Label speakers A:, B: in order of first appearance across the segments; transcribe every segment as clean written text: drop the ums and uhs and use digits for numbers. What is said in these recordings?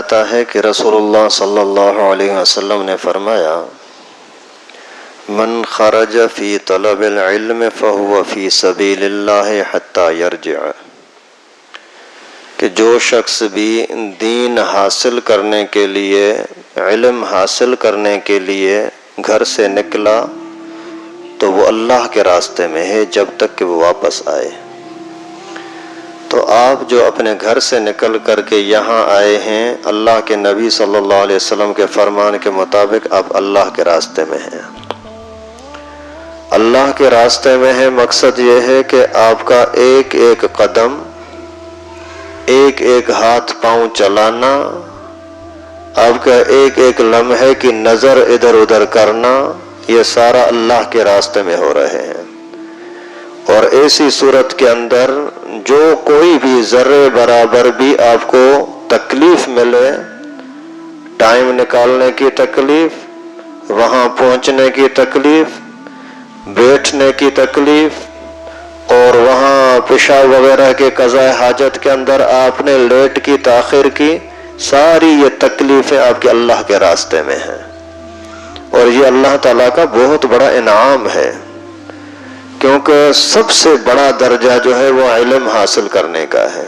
A: آتا ہے کہ رسول اللہ صلی اللہ علیہ وسلم نے فرمایا من خرج فی طلب العلم فہو فی سبیل اللہ حتی یرجع، کہ جو شخص بھی دین حاصل کرنے کے لیے، علم حاصل کرنے کے لیے گھر سے نکلا تو وہ اللہ کے راستے میں ہے جب تک کہ وہ واپس آئے۔ تو آپ جو اپنے گھر سے نکل کر کے یہاں آئے ہیں، اللہ کے نبی صلی اللہ علیہ وسلم کے فرمان کے مطابق آپ اللہ کے راستے میں ہیں۔ اللہ کے راستے میں ہے، مقصد یہ ہے کہ آپ کا ایک ایک قدم، ایک ایک ہاتھ پاؤں چلانا، آپ کا ایک ایک لمحے کی نظر ادھر ادھر کرنا، یہ سارا اللہ کے راستے میں ہو رہے ہیں۔ اور ایسی صورت کے اندر جو کوئی بھی ذرے برابر بھی آپ کو تکلیف ملے، ٹائم نکالنے کی تکلیف، وہاں پہنچنے کی تکلیف، بیٹھنے کی تکلیف، اور وہاں پیشاب وغیرہ کے قضاء حاجت کے اندر آپ نے لیٹ کی، تاخیر کی، ساری یہ تکلیفیں آپ کے اللہ کے راستے میں ہیں۔ اور یہ اللہ تعالیٰ کا بہت بڑا انعام ہے، کیونکہ سب سے بڑا درجہ جو ہے وہ علم حاصل کرنے کا ہے۔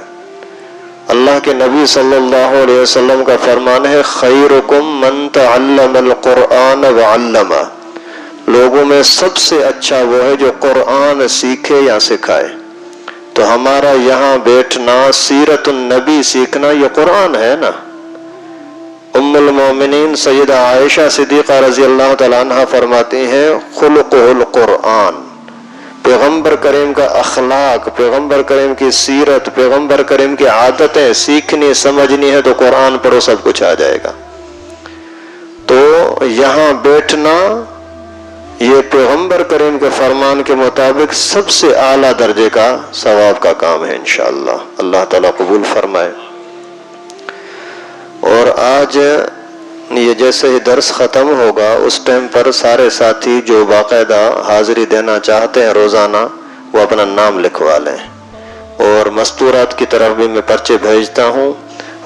A: اللہ کے نبی صلی اللہ علیہ وسلم کا فرمان ہے خیرکم من تعلم القرآن وعلمہ، لوگوں میں سب سے اچھا وہ ہے جو قرآن سیکھے یا سکھائے۔ تو ہمارا یہاں بیٹھنا، سیرت النبی سیکھنا، یہ قرآن ہے نا۔ ام المومنین سیدہ عائشہ صدیقہ رضی اللہ تعالیٰ عنہ فرماتی ہیں خلقہ القرآن، پیغمبر کریم کا اخلاق، پیغمبر کریم کی سیرت، پیغمبر کریم کی عادتیں سیکھنی سمجھنی ہے تو قرآن پڑھو، سب کچھ آ جائے گا۔ تو یہاں بیٹھنا یہ پیغمبر کریم کے فرمان کے مطابق سب سے اعلیٰ درجے کا ثواب کا کام ہے انشاءاللہ، اللہ تعالیٰ قبول فرمائے۔ اور آج یہ جیسے ہی درس ختم ہوگا اس ٹائم پر سارے ساتھی جو باقاعدہ حاضری دینا چاہتے ہیں روزانہ، وہ اپنا نام لکھوا لیں۔ اور مستورات کی طرف بھی میں پرچے بھیجتا ہوں،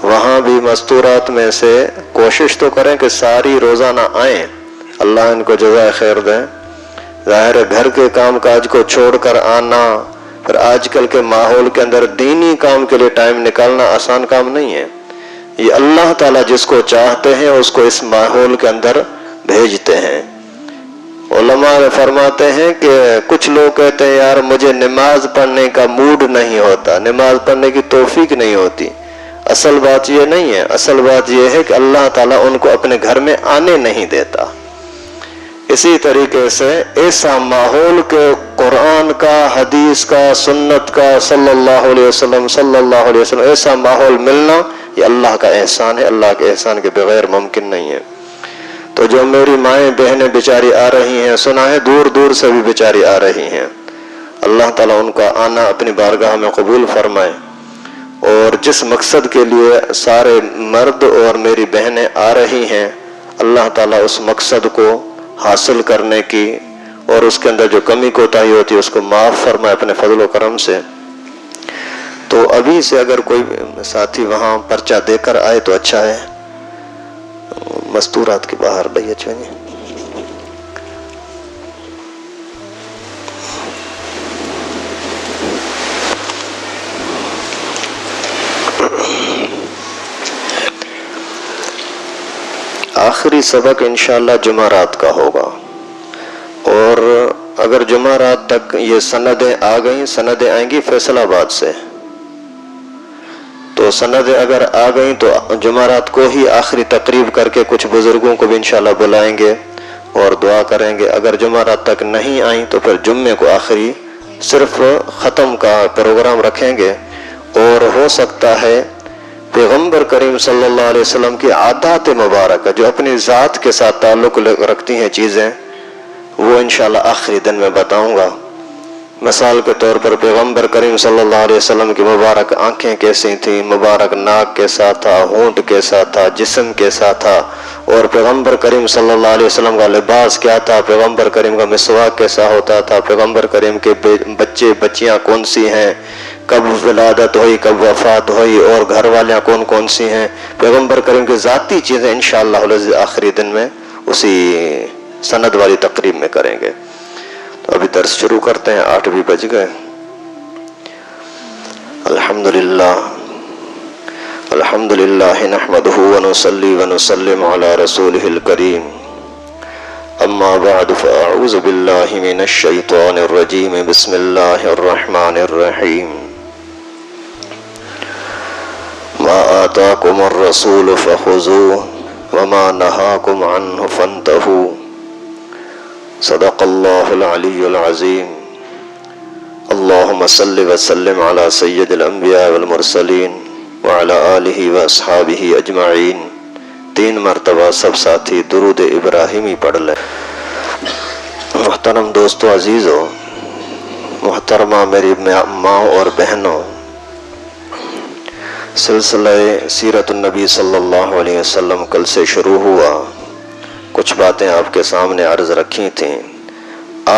A: وہاں بھی مستورات میں سے کوشش تو کریں کہ ساری روزانہ آئیں، اللہ ان کو جزائے خیر دیں۔ ظاہر ہے گھر کے کام کاج کو چھوڑ کر آنا، پھر آج کل کے ماحول کے اندر دینی کام کے لیے ٹائم نکالنا آسان کام نہیں ہے۔ یہ اللہ تعالیٰ جس کو چاہتے ہیں اس کو اس ماحول کے اندر بھیجتے ہیں۔ علماء فرماتے ہیں کہ کچھ لوگ کہتے ہیں یار مجھے نماز پڑھنے کا موڈ نہیں ہوتا، نماز پڑھنے کی توفیق نہیں ہوتی۔ اصل بات یہ نہیں ہے، اصل بات یہ ہے کہ اللہ تعالیٰ ان کو اپنے گھر میں آنے نہیں دیتا۔ اسی طریقے سے ایسا ماحول کہ قرآن کا، حدیث کا، سنت کا، صلی اللہ علیہ وسلم ایسا ماحول ملنا یہ اللہ کا احسان ہے، اللہ کے احسان کے بغیر ممکن نہیں ہے۔ تو جو میری مائیں بہنیں بیچاری آ رہی ہیں، سنا ہے دور دور سے بھی بیچاری آ رہی ہیں، اللہ تعالیٰ ان کا آنا اپنی بارگاہ میں قبول فرمائے۔ اور جس مقصد کے لیے سارے مرد اور میری بہنیں آ رہی ہیں، اللہ تعالیٰ اس مقصد کو حاصل کرنے کی اور اس کے اندر جو کمی کوتاہی ہوتی ہے اس کو معاف فرمائے اپنے فضل و کرم سے۔ تو ابھی سے اگر کوئی ساتھی وہاں پرچہ دے کر آئے تو اچھا ہے۔ مستورات کے باہر بھائی اچھا جی۔ آخری سبق انشاءاللہ جمعرات کا ہوگا، اور اگر جمعرات تک یہ سندیں آ گئیں، سندیں آئیں گی فیصل آباد سے، تو سندیں اگر آ گئیں تو جمعرات کو ہی آخری تقریب کر کے کچھ بزرگوں کو بھی انشاءاللہ بلائیں گے اور دعا کریں گے۔ اگر جمعرات تک نہیں آئیں تو پھر جمعے کو آخری صرف ختم کا پروگرام رکھیں گے۔ اور ہو سکتا ہے پیغمبر کریم صلی اللہ علیہ وسلم کی عادات مبارکہ جو اپنی ذات کے ساتھ تعلق رکھتی ہیں چیزیں، وہ انشاءاللہ آخری دن میں بتاؤں گا۔ مثال کے طور پر پیغمبر کریم صلی اللہ علیہ وسلم کی مبارک آنکھیں کیسی تھیں، مبارک ناک کیسا تھا، ہونٹ کیسا تھا، جسم کیسا تھا، اور پیغمبر کریم صلی اللہ علیہ وسلم کا لباس کیا تھا، پیغمبر کریم کا مسواک کیسا ہوتا تھا، پیغمبر کریم کے بچے بچیاں کون سی ہیں، کب ولادت ہوئی، کب وفات ہوئی، اور گھر والیاں کون کون سی ہیں، پیغمبر کریم کی ذاتی چیزیں انشاءاللہ العزیز آخری دن میں اسی سند والی تقریب میں کریں گے۔ تو ابھی درس شروع کرتے ہیں، 8 بھی بج گئے۔ الحمدللہ نحمده ونصلي ونسلم على رسوله الكريم، اما بعد فاعوذ باللہ من الشیطان الرجیم، بسم اللہ الرحمن الرحیم۔ ما آتاکم الرسول فخذوه وما نهاکم عنه فانتهوا، صدق اللہ العلی العظیم۔ اللہم صل وسلم علی سید الانبیاء والمرسلین وعلی آلہ واصحابہ اجمعین۔ 3 مرتبہ سب ساتھی درود ابراہیمی پڑھ لیں۔ محترم دوستو، عزیزو، محترمہ میری ماں اور بہنوں، سلسلہ سیرت النبی صلی اللہ علیہ وسلم کل سے شروع ہوا، کچھ باتیں آپ کے سامنے عرض رکھی تھیں۔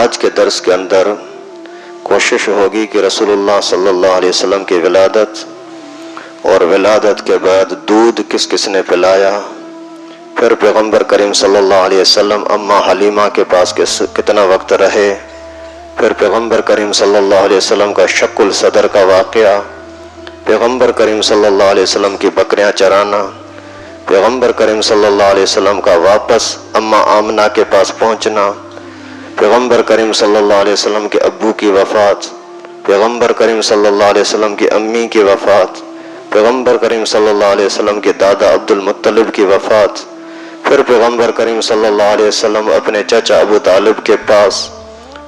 A: آج کے درس کے اندر کوشش ہوگی کہ رسول اللہ صلی اللہ علیہ وسلم کی ولادت اور ولادت کے بعد دودھ کس کس نے پلایا، پھر پیغمبر کریم صلی اللہ علیہ وسلم اماں حلیمہ کے پاس کتنا وقت رہے، پھر پیغمبر کریم صلی اللہ علیہ وسلم کا شق الصدر کا واقعہ، پیغمبر کریم صلی اللہ علیہ وسلم کی بکریاں چرانا، پیغمبر کریم صلی اللہ علیہ وسلم کا واپس اماں آمنہ کے پاس پہنچنا، پیغمبر کریم صلی اللہ علیہ وسلم کے ابو کی وفات، پیغمبر کریم صلی اللہ علیہ وسلم کی امی کی وفات، پیغمبر کریم صلی اللہ علیہ وسلم کے دادا عبد المطلب کی وفات، پھر پیغمبر کریم صلی اللہ علیہ وسلم اپنے چچا ابو طالب کے پاس،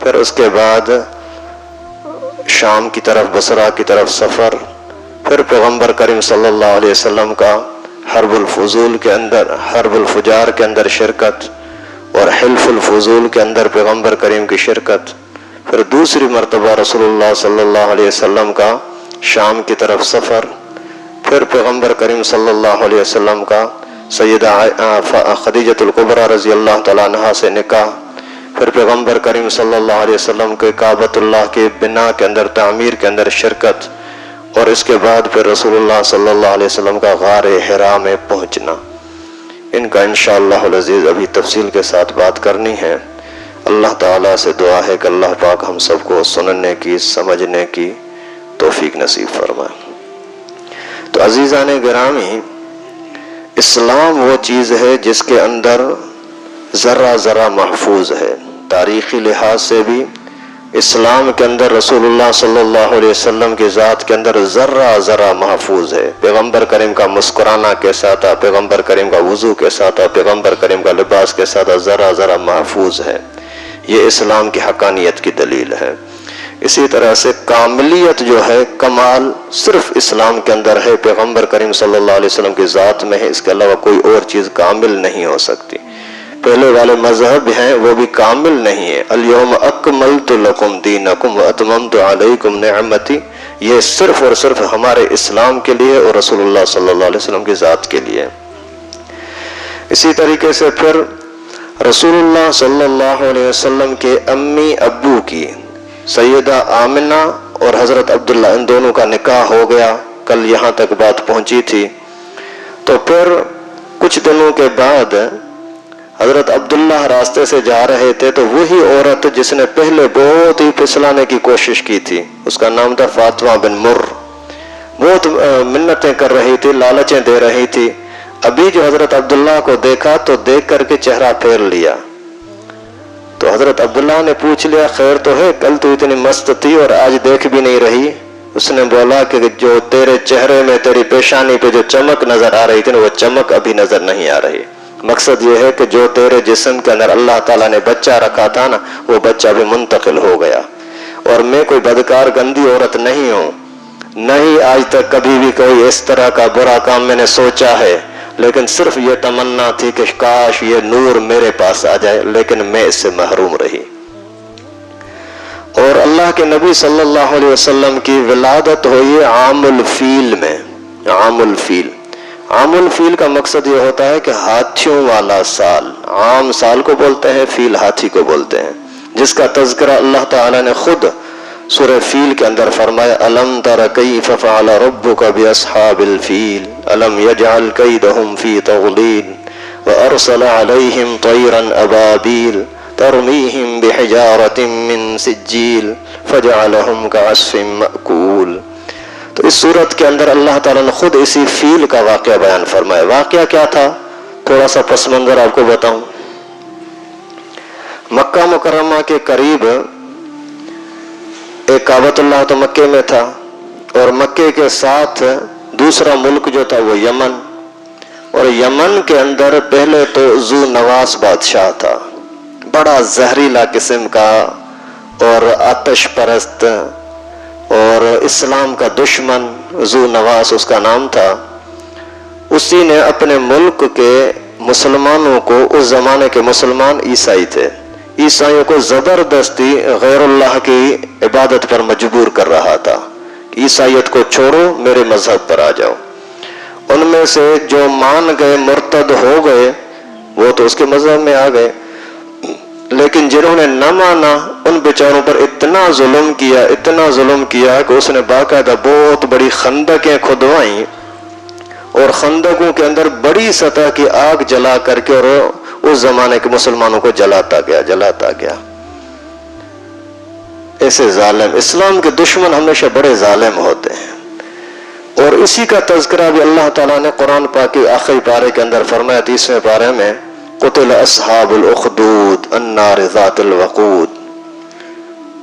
A: پھر اس کے بعد شام کی طرف بصرہ کی طرف سفر، پھر پیغمبر کریم صلی اللہ علیہ وسلم کا حرب الفضول کے اندر، حرب الفجار کے اندر شرکت، اور حلف الفضول کے اندر پیغمبر کریم کی شرکت، پھر دوسری مرتبہ رسول اللہ صلی اللہ علیہ وسلم کا شام کی طرف سفر، پھر پیغمبر کریم صلی اللہ علیہ وسلم کا سیدہ خدیجۃ الکبریٰ رضی اللہ تعالیٰ عنہا سے نکاح، پھر پیغمبر کریم صلی اللہ علیہ وسلم کے کعبۃ اللہ کے بنا کے اندر تعمیر کے اندر شرکت، اور اس کے بعد پھر رسول اللہ صلی اللہ علیہ وسلم کا غار حرا میں پہنچنا۔ ان کا انشاءاللہ العزیز ابھی تفصیل کے ساتھ بات کرنی ہے۔ اللہ تعالیٰ سے دعا ہے کہ اللہ پاک ہم سب کو سننے کی، سمجھنے کی توفیق نصیب فرمائے۔ تو عزیزان گرامی، اسلام وہ چیز ہے جس کے اندر ذرہ ذرہ محفوظ ہے۔ تاریخی لحاظ سے بھی اسلام کے اندر رسول اللہ صلی اللہ علیہ وسلم کی ذات کے اندر ذرہ ذرہ محفوظ ہے۔ پیغمبر کریم کا مسکرانا کیسا تھا، پیغمبر کریم کا وضو کیسا تھا، پیغمبر کریم کا لباس کیسا تھا، ذرہ ذرہ محفوظ ہے۔ یہ اسلام کی حقانیت کی دلیل ہے۔ اسی طرح سے کاملیت جو ہے، کمال صرف اسلام کے اندر ہے، پیغمبر کریم صلی اللہ علیہ وسلم کی ذات میں ہے، اس کے علاوہ کوئی اور چیز کامل نہیں ہو سکتی۔ پہلے والے مذہب ہیں وہ بھی کامل نہیں ہے۔ الیوم اکملت لکم دینکم واتممت علیکم نعمتی، یہ صرف اور صرف ہمارے اسلام کے لیے اور رسول اللہ صلی اللہ علیہ وسلم کی ذات کے لیے۔ اسی طریقے سے پھر رسول اللہ صلی اللہ علیہ وسلم کے امی ابو کی سیدہ آمنہ اور حضرت عبداللہ، ان دونوں کا نکاح ہو گیا، کل یہاں تک بات پہنچی تھی۔ تو پھر کچھ دنوں کے بعد حضرت عبداللہ راستے سے جا رہے تھے، تو وہی عورت جس نے پہلے بہت ہی پھسلانے کی کوشش کی تھی، اس کا نام تھا فاطمہ بن مر، بہت منتیں کر رہی تھی، لالچیں دے رہی تھی۔ ابھی جو حضرت عبداللہ کو دیکھا تو دیکھ کر کے چہرہ پھیر لیا، تو حضرت عبداللہ نے پوچھ لیا خیر تو ہے، کل تو اتنی مست تھی اور آج دیکھ بھی نہیں رہی۔ اس نے بولا کہ جو تیرے چہرے میں، تیری پیشانی پہ جو چمک نظر آ رہی تھی نا، وہ چمک ابھی نظر نہیں آ رہی۔ مقصد یہ ہے کہ جو تیرے جسم کے اندر اللہ تعالیٰ نے بچہ رکھا تھا نا، وہ بچہ بھی منتقل ہو گیا۔ اور میں کوئی بدکار گندی عورت نہیں ہوں، نہیں آج تک کبھی بھی کوئی اس طرح کا برا کام میں نے سوچا ہے، لیکن صرف یہ تمنا تھی کہ کاش یہ نور میرے پاس آ جائے، لیکن میں اس سے محروم رہی۔ اور اللہ کے نبی صلی اللہ علیہ وسلم کی ولادت ہوئی عام الفیل میں۔ عام الفیل، عام الفیل کا مقصد یہ ہوتا ہے کہ ہاتھیوں والا سال، عام سال کو بولتے ہیں، فیل ہاتھی کو بولتے ہیں، جس کا تذکرہ اللہ تعالیٰ نے خود سورہ فیل کے اندر فرمایا الم تر کیف فعل ربک باصحاب الفیل الم یجعل کیدہم فی تضلیل وارسل علیہم طیرا ابابیل ترمیہم بحجارۃ من سجیل فجعلہم کعصف مأکول۔ تو اس صورت کے اندر اللہ تعالیٰ نے خود اسی فیل کا واقعہ بیان فرمایا۔ واقعہ کیا تھا؟ تھوڑا سا پس منظر آپ کو بتاؤں۔ مکہ مکرمہ کے قریب ایک کعبۃ اللہ تو مکے میں تھا، اور مکے کے ساتھ دوسرا ملک جو تھا وہ یمن، اور یمن کے اندر پہلے تو ذو نواس بادشاہ تھا، بڑا زہریلا قسم کا اور آتش پرست اور اسلام کا دشمن، ذو نواس اس کا نام تھا۔ اسی نے اپنے ملک کے مسلمانوں کو، اس زمانے کے مسلمان عیسائی تھے، عیسائیوں کو زبردستی غیر اللہ کی عبادت پر مجبور کر رہا تھا۔ عیسائیت کو چھوڑو، میرے مذہب پر آ جاؤ۔ ان میں سے جو مان گئے، مرتد ہو گئے، وہ تو اس کے مذہب میں آ گئے، لیکن جنہوں نے نہ مانا ان بیچاروں پر اتنا ظلم کیا کہ اس نے باقاعدہ بہت بڑی خندقیں کھدوائیں، اور خندقوں کے اندر بڑی سطح کی آگ جلا کر کے اور اس زمانے کے مسلمانوں کو جلاتا گیا۔ ایسے ظالم، اسلام کے دشمن ہمیشہ بڑے ظالم ہوتے ہیں، اور اسی کا تذکرہ بھی اللہ تعالیٰ نے قرآن پاک کے آخری پارے کے اندر فرمایا، 30ویں پارے میں قتل اصحاب الاخدود النار ذات الوقود،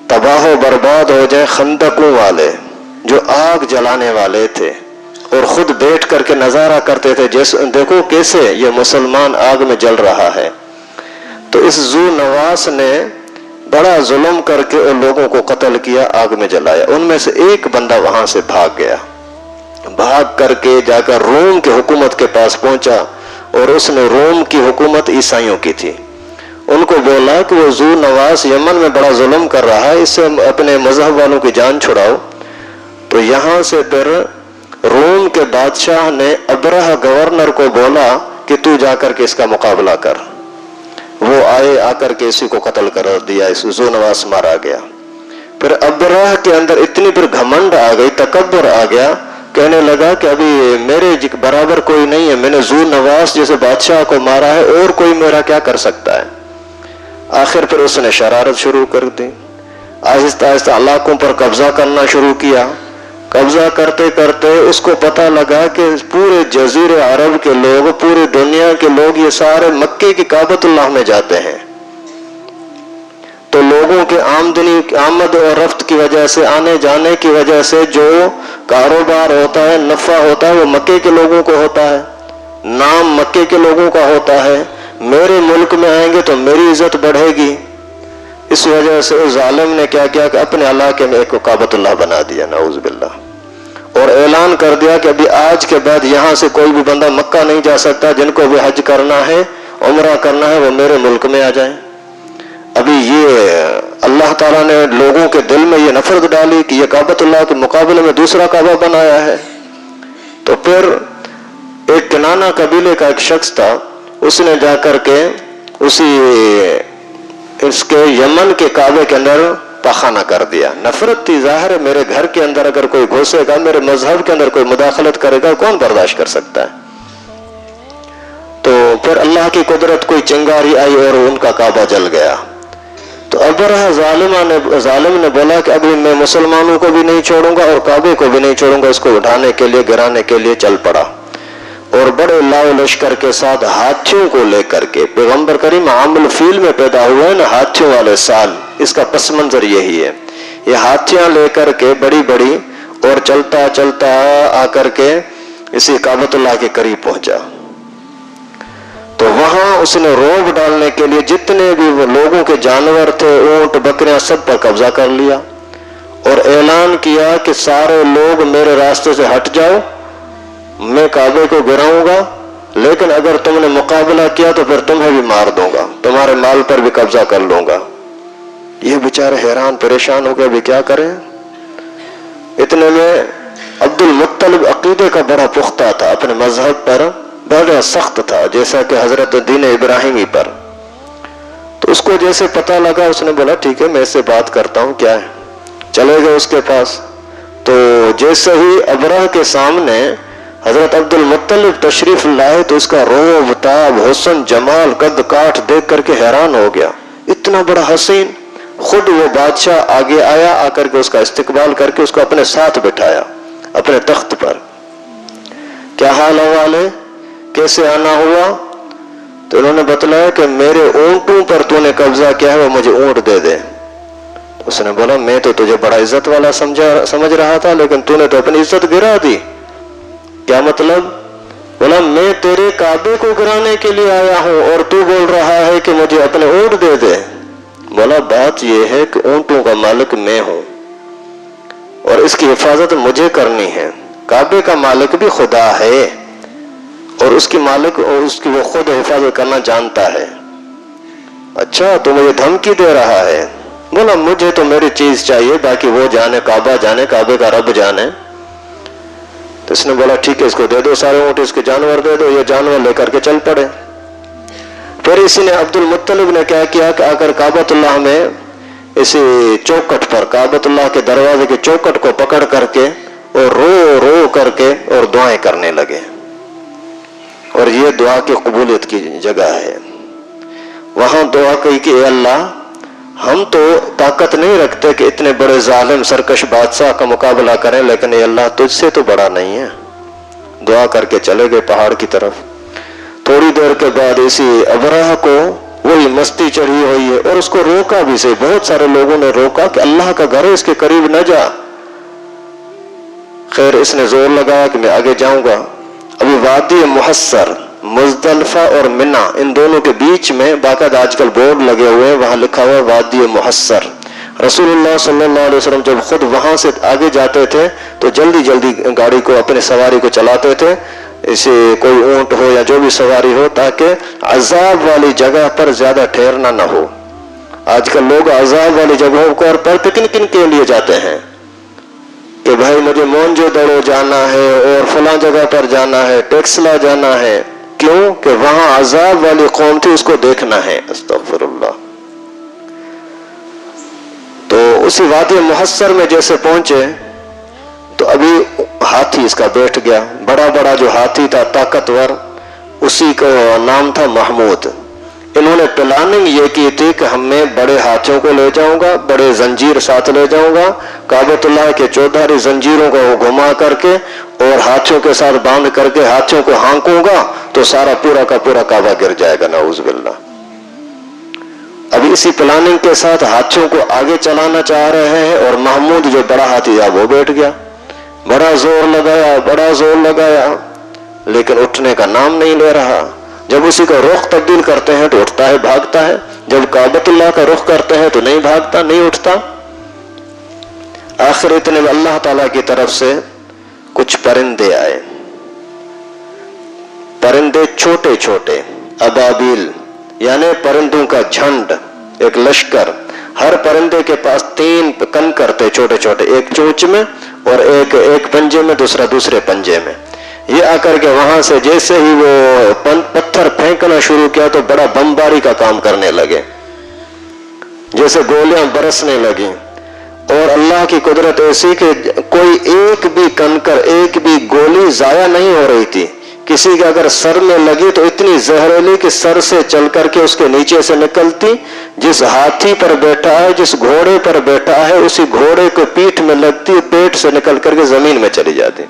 A: تباہ و برباد ہو جائیں خندقوں والے جو آگ جلانے والے تھے، اور خود بیٹھ کر کے نظارہ کرتے تھے، جیسے دیکھو کیسے یہ مسلمان آگ میں جل رہا ہے۔ تو اس ذو نواس نے بڑا ظلم کر کے ان لوگوں کو قتل کیا، آگ میں جلایا۔ ان میں سے ایک بندہ وہاں سے بھاگ گیا، بھاگ کر کے جا کر روم کی حکومت کے پاس پہنچا، اور اس نے روم کی حکومت عیسائیوں کی تھی، ان کو بولا کہ وہ ذو نواس یمن میں بڑا ظلم کر رہا ہے، اس سے اپنے مذہب والوں کی جان چھڑاؤ۔ تو یہاں سے پھر روم کے بادشاہ نے ابرہ گورنر کو بولا کہ تو جا کر کے اس کا مقابلہ کر۔ وہ آئے، آ کر کے اسی کو قتل کر دیا، اس ذو نواس مارا گیا۔ پھر ابرہ کے اندر اتنی پھر گھمنڈ آ گئی، تکبر آ گیا، کہنے لگا کہ ابھی میرے برابر کوئی نہیں ہے، میں نے ذو نواس جیسے بادشاہ کو مارا ہے، اور کوئی میرا کیا کر سکتا ہے۔ آخر پھر اس نے شرارت شروع کر دی، آہستہ آہستہ علاقوں پر قبضہ کرنا شروع کیا۔ قبضہ کرتے کرتے اس کو پتہ لگا کہ پورے جزیرے عرب کے لوگ، پوری دنیا کے لوگ یہ سارے مکے کی کعبۃ اللہ میں جاتے ہیں، تو لوگوں کے آمد اور رفت کی وجہ سے، آنے جانے کی وجہ سے جو کاروبار ہوتا ہے، نفع ہوتا ہے، وہ مکے کے لوگوں کو ہوتا ہے، نام مکے کے لوگوں کا ہوتا ہے۔ میرے ملک میں آئیں گے تو میری عزت بڑھے گی۔ اس وجہ سے اس ظالم نے کیا کیا کہ اپنے علاقے میں ایک کعبۃ اللہ بنا دیا، نعوذ باللہ، اور اعلان کر دیا کہ ابھی آج کے بعد یہاں سے کوئی بھی بندہ مکہ نہیں جا سکتا، جن کو بھی حج کرنا ہے، عمرہ کرنا ہے، وہ میرے ملک میں آ جائیں۔ ابھی یہ اللہ تعالیٰ نے لوگوں کے دل میں یہ نفرت ڈالی کہ یہ کعبۃ اللہ کے مقابلے میں دوسرا کعبہ بنایا ہے۔ تو پھر ایک کنانہ قبیلے کا ایک شخص تھا، اس نے جا کر کے اس کے یمن کے کعبے کے اندر پاخانہ کر دیا۔ نفرت تھی، ظاہر ہے میرے گھر کے اندر اگر کوئی گھسے گا، میرے مذہب کے اندر کوئی مداخلت کرے گا، کون برداشت کر سکتا ہے۔ تو پھر اللہ کی قدرت، کوئی چنگاری آئی اور ان کا کعبہ جل گیا۔ تو ابرہ ظالم نے بولا کہ ابھی میں مسلمانوں کو بھی نہیں چھوڑوں گا اور کعبے کو بھی نہیں چھوڑوں گا، اس کو اٹھانے کے لیے، گرانے کے لیے چل پڑا، اور بڑے لاؤ لشکر کے ساتھ ہاتھیوں کو لے کر کے، پیغمبر کریم عام الفیل میں پیدا ہوئے نا، ہاتھیوں والے سال، اس کا پس منظر یہی ہے۔ یہ ہاتھیاں لے کر کے بڑی بڑی، اور چلتا چلتا آ کر کے اسی کعبۃ اللہ کے قریب پہنچا۔ تو وہاں اس نے روب ڈالنے کے لیے جتنے بھی لوگوں کے جانور تھے، اونٹ بکریاں، سب پر قبضہ کر لیا، اور اعلان کیا کہ سارے لوگ میرے راستے سے ہٹ جاؤ، میں کعبے کو گراؤں گا، لیکن اگر تم نے مقابلہ کیا تو پھر تمہیں بھی مار دوں گا، تمہارے مال پر بھی قبضہ کر لوں گا۔ یہ بیچارے حیران پریشان ہو گئے، بھی کیا کریں۔ اتنے میں عبد المطلب عقیدے کا بڑا پختہ تھا، اپنے مذہب پر بڑا سخت تھا، جیسا کہ حضرت دین ابراہیمی پر. تو اس کو جیسے پتہ لگا اس نے بولا ٹھیک ہے میں اس سے بات کرتا ہوں کیا ہے. چلے گئے اس کے پاس. تو جیسے ہی ابرہ کے سامنے حضرت عبد المطلب تشریف لائے تو اس کا روب تاب حسن جمال قد کاٹ دیکھ کر کے حیران ہو گیا. اتنا بڑا حسین. خود وہ بادشاہ آگے آیا، آ کر کے اس کا استقبال کر کے اس کو اپنے ساتھ بٹھایا اپنے تخت پر. کیا حال احوال ہے، کیسے آنا ہوا؟ تو انہوں نے بتلایا کہ میرے اونٹوں پر تو نے قبضہ کیا ہے، وہ مجھے اونٹ دے دے. اس نے بولا میں تو تجھے بڑا عزت والا سمجھ رہا تھا، لیکن تو نے تو اپنی عزت گرا دی. کیا مطلب؟ بولا میں تیرے کعبے کو گرانے کے لیے آیا ہوں اور تو بول رہا ہے کہ مجھے اپنے اونٹ دے دے. بولا بات یہ ہے کہ اونٹوں کا مالک میں ہوں اور اس کی حفاظت مجھے کرنی ہے. کعبے کا مالک بھی خدا ہے اور اس کی مالک اور اس کی وہ خود حفاظت کرنا جانتا ہے. اچھا تو مجھے دھمکی دے رہا ہے. بولا مجھے تو میری چیز چاہیے، باقی وہ جانے، کعبہ جانے، کعبے کا رب جانے. تو اس نے بولا ٹھیک ہے اس کو دے دو سارے اونٹ، اس کے جانور دے دو. یہ جانور لے کر کے چل پڑے. پھر اسی نے عبد المطلب نے کیا کیا کہ آ کر کعبۃ اللہ میں اسی چوکٹ پر، کعبۃ اللہ کے دروازے کے چوکٹ کو پکڑ کر کے اور رو رو کر کے اور دعائیں کرنے لگے. اور یہ دعا کی قبولیت کی جگہ ہے. وہاں دعا کی کہ اے اللہ ہم تو طاقت نہیں رکھتے کہ اتنے بڑے ظالم سرکش بادشاہ کا مقابلہ کریں، لیکن اے اللہ تجھ سے تو بڑا نہیں ہے. دعا کر کے چلے گئے پہاڑ کی طرف. تھوڑی دیر کے بعد اسی ابرہ کو وہی مستی چڑھی ہوئی ہے اور اس کو روکا بھی سے، بہت سارے لوگوں نے روکا کہ اللہ کا گھر ہے اس کے قریب نہ جا. خیر اس نے زور لگایا کہ میں آگے جاؤں گا. ابھی وادی محصر، مزدلفہ اور منی ان دونوں کے بیچ میں باقاعدہ آج کل بورڈ لگے ہوئے ہیں، وہاں لکھا ہوا وادی محصر. رسول اللہ صلی اللہ علیہ وسلم جب خود وہاں سے آگے جاتے تھے تو جلدی جلدی گاڑی کو اپنے سواری کو چلاتے تھے، اسے کوئی اونٹ ہو یا جو بھی سواری ہو، تاکہ عذاب والی جگہ پر زیادہ ٹھہرنا نہ ہو. آج کل لوگ عذاب والی جگہوں پر پکنک کے لیے جاتے ہیں کہ بھائی مجھے مونجو دڑو جانا ہے اور فلاں جگہ پر جانا ہے، ٹیکسلا جانا ہے. کیوں؟ کہ وہاں عذاب والی قوم تھی، اس کو دیکھنا ہے. استغفر اللہ. تو اسی وادی محصر میں جیسے پہنچے تو ابھی ہاتھی اس کا بیٹھ گیا. بڑا بڑا جو ہاتھی تھا طاقتور، اسی کا نام تھا محمود. انہوں نے پلاننگ یہ کی تھی کہ میں بڑے ہاتھیوں کو لے جاؤں گا، بڑے زنجیر ساتھ لے جاؤں گا، کعبۃ اللہ کے چودھاری زنجیروں کو گھما کر کے اور ہاتھیوں کے ساتھ باندھ کر کے ہاتھیوں کو ہانکوں گا تو سارا پورا کا پورا کعبہ گر جائے گا. نعوذ باللہ. ابھی اسی پلاننگ کے ساتھ ہاتھیوں کو آگے چلانا چاہ رہے ہیں اور محمود جو بڑا ہاتھی تھا وہ بیٹھ گیا. بڑا زور لگایا لیکن اٹھنے کا نام نہیں لے رہا. جب اسی کا رخ تبدیل کرتے ہیں تو اٹھتا ہے، بھاگتا ہے. جب کعبۃ اللہ کا رخ کرتے ہیں تو نہیں بھاگتا، نہیں اٹھتا. آخر اتنے میں اللہ تعالیٰ کی طرف سے کچھ پرندے آئے. پرندے چھوٹے چھوٹے ابابیل، یعنی پرندوں کا جھنڈ، ایک لشکر. ہر پرندے کے پاس 3 کنکر تھے چھوٹے چھوٹے، ایک چونچ میں اور ایک پنجے میں، دوسرا دوسرے پنجے میں. یہ آ کر کے وہاں سے جیسے ہی وہ پتھر پھینکنا شروع کیا تو بڑا بمباری کا کام کرنے لگے، جیسے گولیاں برسنے لگیں. اور اللہ کی قدرت ایسی کہ کوئی ایک بھی کنکر، ایک بھی گولی ضائع نہیں ہو رہی تھی. کسی کے اگر سر میں لگی تو اتنی زہریلی کہ سر سے چل کر کے اس کے نیچے سے نکلتی. جس ہاتھی پر بیٹھا ہے، جس گھوڑے پر بیٹھا ہے، اسی گھوڑے کو پیٹھ میں لگتی، پیٹ سے نکل کر کے زمین میں چلی جاتی.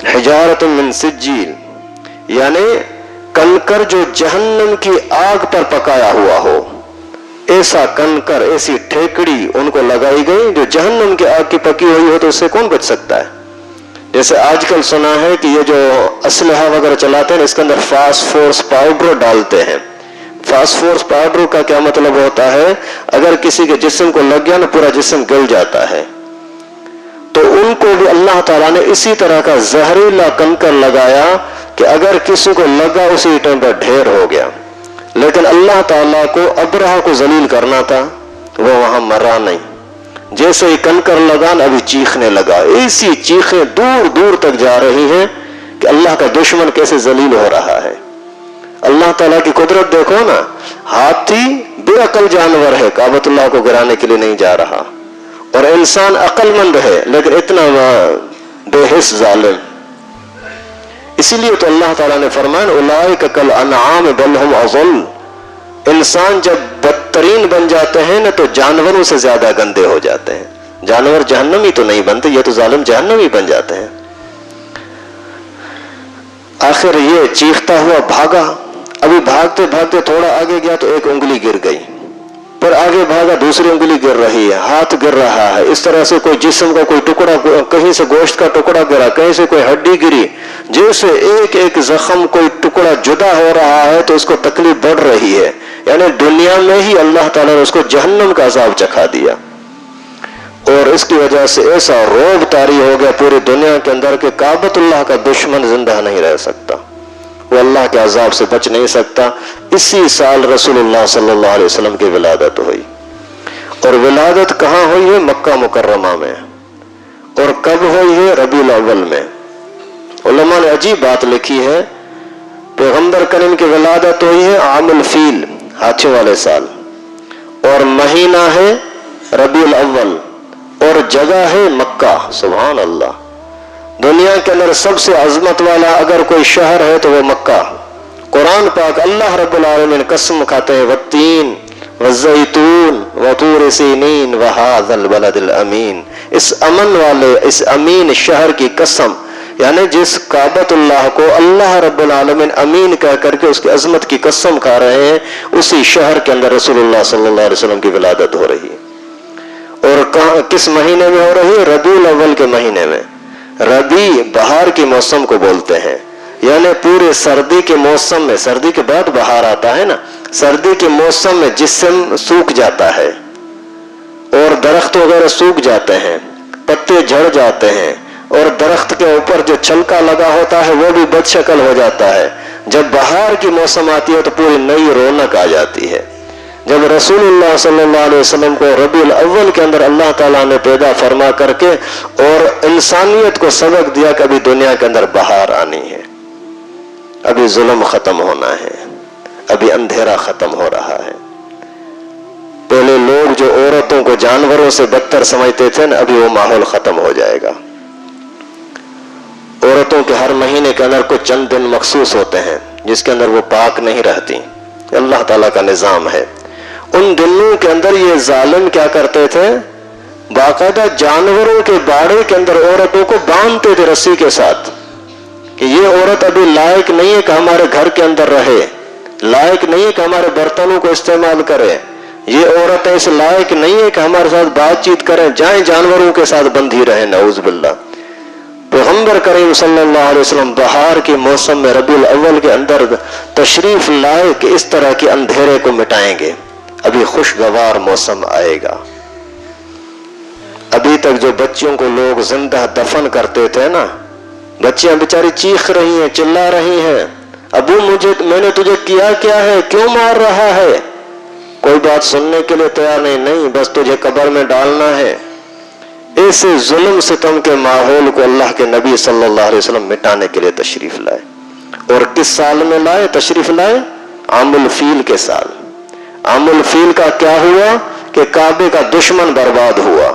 A: حجارت من سجیل، یعنی کنکر جو جہنم کی آگ پر پکایا ہوا ہو، ایسا کنکر، ایسی ٹھیکڑی ان کو لگائی گئی جو جہنم کی آگ کی پکی ہوئی ہو. تو اس سے کون بچ سکتا ہے؟ جیسے آج کل سنا ہے کہ یہ جو اسلحہ وغیرہ چلاتے ہیں اس کے اندر فاسفورس پاؤڈر ڈالتے ہیں. فاسفورس پاؤڈر کا کیا مطلب ہوتا ہے؟ اگر کسی کے جسم کو لگ گیا نا پورا جسم گل جاتا ہے. تو ان کو بھی اللہ تعالیٰ نے اسی طرح کا زہریلا کنکر لگایا کہ اگر کسی کو لگا اسی ٹائم پر ڈھیر ہو گیا. لیکن اللہ تعالیٰ کو ابرہ کو ذلیل کرنا تھا، وہ وہاں مرا نہیں. جیسے ہی کنکر لگان ابھی چیخنے لگا. ایسی چیخیں دور دور تک جا رہی ہیں کہ اللہ کا دشمن کیسے ذلیل ہو رہا ہے. اللہ تعالیٰ کی قدرت دیکھو نا. ہاتھی بے عقل جانور ہے, کعبۃ اللہ کو گرانے کے لیے نہیں جا رہا, اور انسان عقل مند ہے لیکن اتنا بے حس ظالم. اسی لیے تو اللہ تعالیٰ نے فرمایا اولئک کالانعام بل ھم اضل. انسان جب بدترین بن جاتے ہیں نا تو جانوروں سے زیادہ گندے ہو جاتے ہیں. جانور جہنمی تو نہیں بنتے, یہ تو ظالم جہنمی بن جاتے ہیں. آخر یہ چیختا ہوا بھاگا. ابھی بھاگتے بھاگتے تھوڑا آگے گیا تو ایک انگلی گر گئی, پھر آگے بھاگا دوسری انگلی گر رہی ہے, ہاتھ گر رہا ہے. اس طرح سے کوئی جسم کا کوئی ٹکڑا, کہیں سے گوشت کا ٹکڑا گرا, کہیں سے کوئی ہڈی گری, جیسے ایک ایک زخم کوئی ٹکڑا جدا ہو رہا ہے تو اس کو تکلیف بڑھ رہی ہے. یعنی دنیا میں ہی اللہ تعالیٰ نے اس کو جہنم کا عذاب چکھا دیا, اور اس کی وجہ سے ایسا رعب طاری ہو گیا پوری دنیا کے اندر کہ کعبۃ اللہ کا دشمن زندہ نہیں رہ سکتا, وہ اللہ کے عذاب سے بچ نہیں سکتا. اسی سال رسول اللہ صلی اللہ علیہ وسلم کی ولادت ہوئی, اور ولادت کہاں ہوئی ہے؟ مکہ مکرمہ میں. اور کب ہوئی ہے؟ ربیع الاول میں. علماء نے عجیب بات لکھی ہے, پیغمبر کریم کی ولادت ہوئی ہے عام الفیل, ہاتھیوں والے سال, اور مہینہ ہے ربیع الاول, اور جگہ ہے مکہ. سبحان اللہ. دنیا کے اندر سب سے عظمت والا اگر کوئی شہر ہے تو وہ مکہ. قرآن پاک اللہ رب العالمین قسم کھاتے ہیں والتین والزیتون وطور سینین وہذا البلد الامین. اس امن والے, اس امین شہر کی قسم, یعنی جس کعبۃ اللہ کو اللہ رب العالمین امین کہہ کر کے اس کی عظمت کی قسم کھا رہے ہیں, اسی شہر کے اندر رسول اللہ صلی اللہ علیہ وسلم کی ولادت ہو رہی ہے. اور کس مہینے میں ہو رہی ہے؟ ربیع الاول کے مہینے میں. ربیع بہار کی موسم کو بولتے ہیں, یعنی پورے سردی کے موسم میں, سردی کے بعد بہار آتا ہے نا, سردی کے موسم میں جسم سوکھ جاتا ہے اور درخت وغیرہ سوکھ جاتے ہیں, پتے جھڑ جاتے ہیں, اور درخت کے اوپر جو چھلکا لگا ہوتا ہے وہ بھی بد شکل ہو جاتا ہے. جب بہار کی موسم آتی ہے تو پوری نئی رونق آ جاتی ہے. جب رسول اللہ صلی اللہ علیہ وسلم کو ربیع الاول کے اندر اللہ تعالیٰ نے پیدا فرما کر کے اور انسانیت کو سبق دیا کہ ابھی دنیا کے اندر بہار آنی ہے, ابھی ظلم ختم ہونا ہے, ابھی اندھیرا ختم ہو رہا ہے. پہلے لوگ جو عورتوں کو جانوروں سے بدتر سمجھتے تھے نا, ابھی وہ ماحول ختم ہو جائے گا. عورتوں کے ہر مہینے کے اندر کچھ چند دن مخصوص ہوتے ہیں جس کے اندر وہ پاک نہیں رہتی, اللہ تعالیٰ کا نظام ہے. ان دنوں کے اندر یہ ظالم کیا کرتے تھے, باقاعدہ جانوروں کے باڑے کے اندر عورتوں کو باندھتے تھے رسی کے ساتھ کہ یہ عورت ابھی لائق نہیں ہے کہ ہمارے گھر کے اندر رہے, لائق نہیں ہے کہ ہمارے برتنوں کو استعمال کرے, یہ عورت اس لائق نہیں ہے کہ ہمارے ساتھ بات چیت کریں, جائیں جانوروں کے ساتھ بندھی رہے. نعوذ باللہ. پیغمبر کریم صلی اللہ علیہ وسلم بہار کے موسم میں ربیع الاول کے اندر تشریف لائے کہ اس طرح کے اندھیرے کو مٹائیں گے, ابھی خوشگوار موسم آئے گا. ابھی تک جو بچیوں کو لوگ زندہ دفن کرتے تھے نا, بچیاں بیچاری چیخ رہی ہیں, چلا رہی ہیں, ابو میں نے تجھے کیا کیا ہے, کیوں مار رہا ہے, کوئی بات سننے کے لیے تیار نہیں, بس تجھے قبر میں ڈالنا ہے. ایسے ظلم ستم کے ماحول کو اللہ کے نبی صلی اللہ علیہ وسلم مٹانے کے لیے تشریف لائے. اور کس سال میں لائے تشریف لائے؟ عام الفیل کے سال. عام الفیل کا کیا ہوا کہ کعبے کا دشمن برباد ہوا.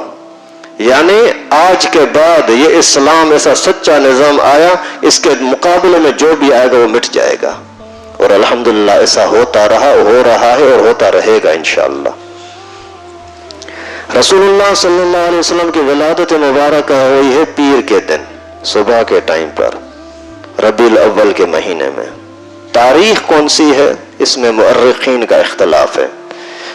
A: یعنی آج کے بعد یہ اسلام ایسا سچا نظام آیا, اس کے مقابلے میں جو بھی آئے گا وہ مٹ جائے گا. اور الحمدللہ ایسا ہوتا رہا, ہو رہا ہے اور ہوتا رہے گا انشاءاللہ. رسول اللہ صلی اللہ علیہ وسلم کی ولادت مبارکہ ہوئی ہے پیر کے دن صبح کے ٹائم پر ربیع الاول کے مہینے میں. تاریخ کون سی ہے اس میں مؤرخین کا اختلاف ہے,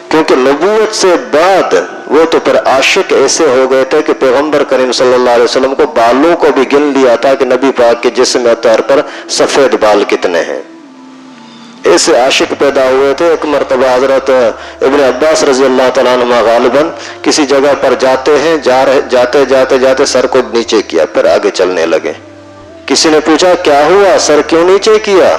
A: کیونکہ نبوت سے بعد وہ تو پھر عاشق ایسے ہو گئے تھے کہ پیغمبر کریم صلی اللہ علیہ وسلم کو بالوں کو بھی گن لیا تھا کہ نبی پاک کے جسم طور پر سفید بال کتنے ہیں. ایسے عاشق پیدا ہوئے تھے. ایک مرتبہ حضرت ابن عباس رضی اللہ تعالیٰ عنہ غالباً کسی جگہ پر جاتے ہیں, جاتے جاتے جاتے سر کو نیچے کیا, پھر آگے چلنے لگے. کسی نے پوچھا کیا ہوا, سر کیوں نیچے کیا,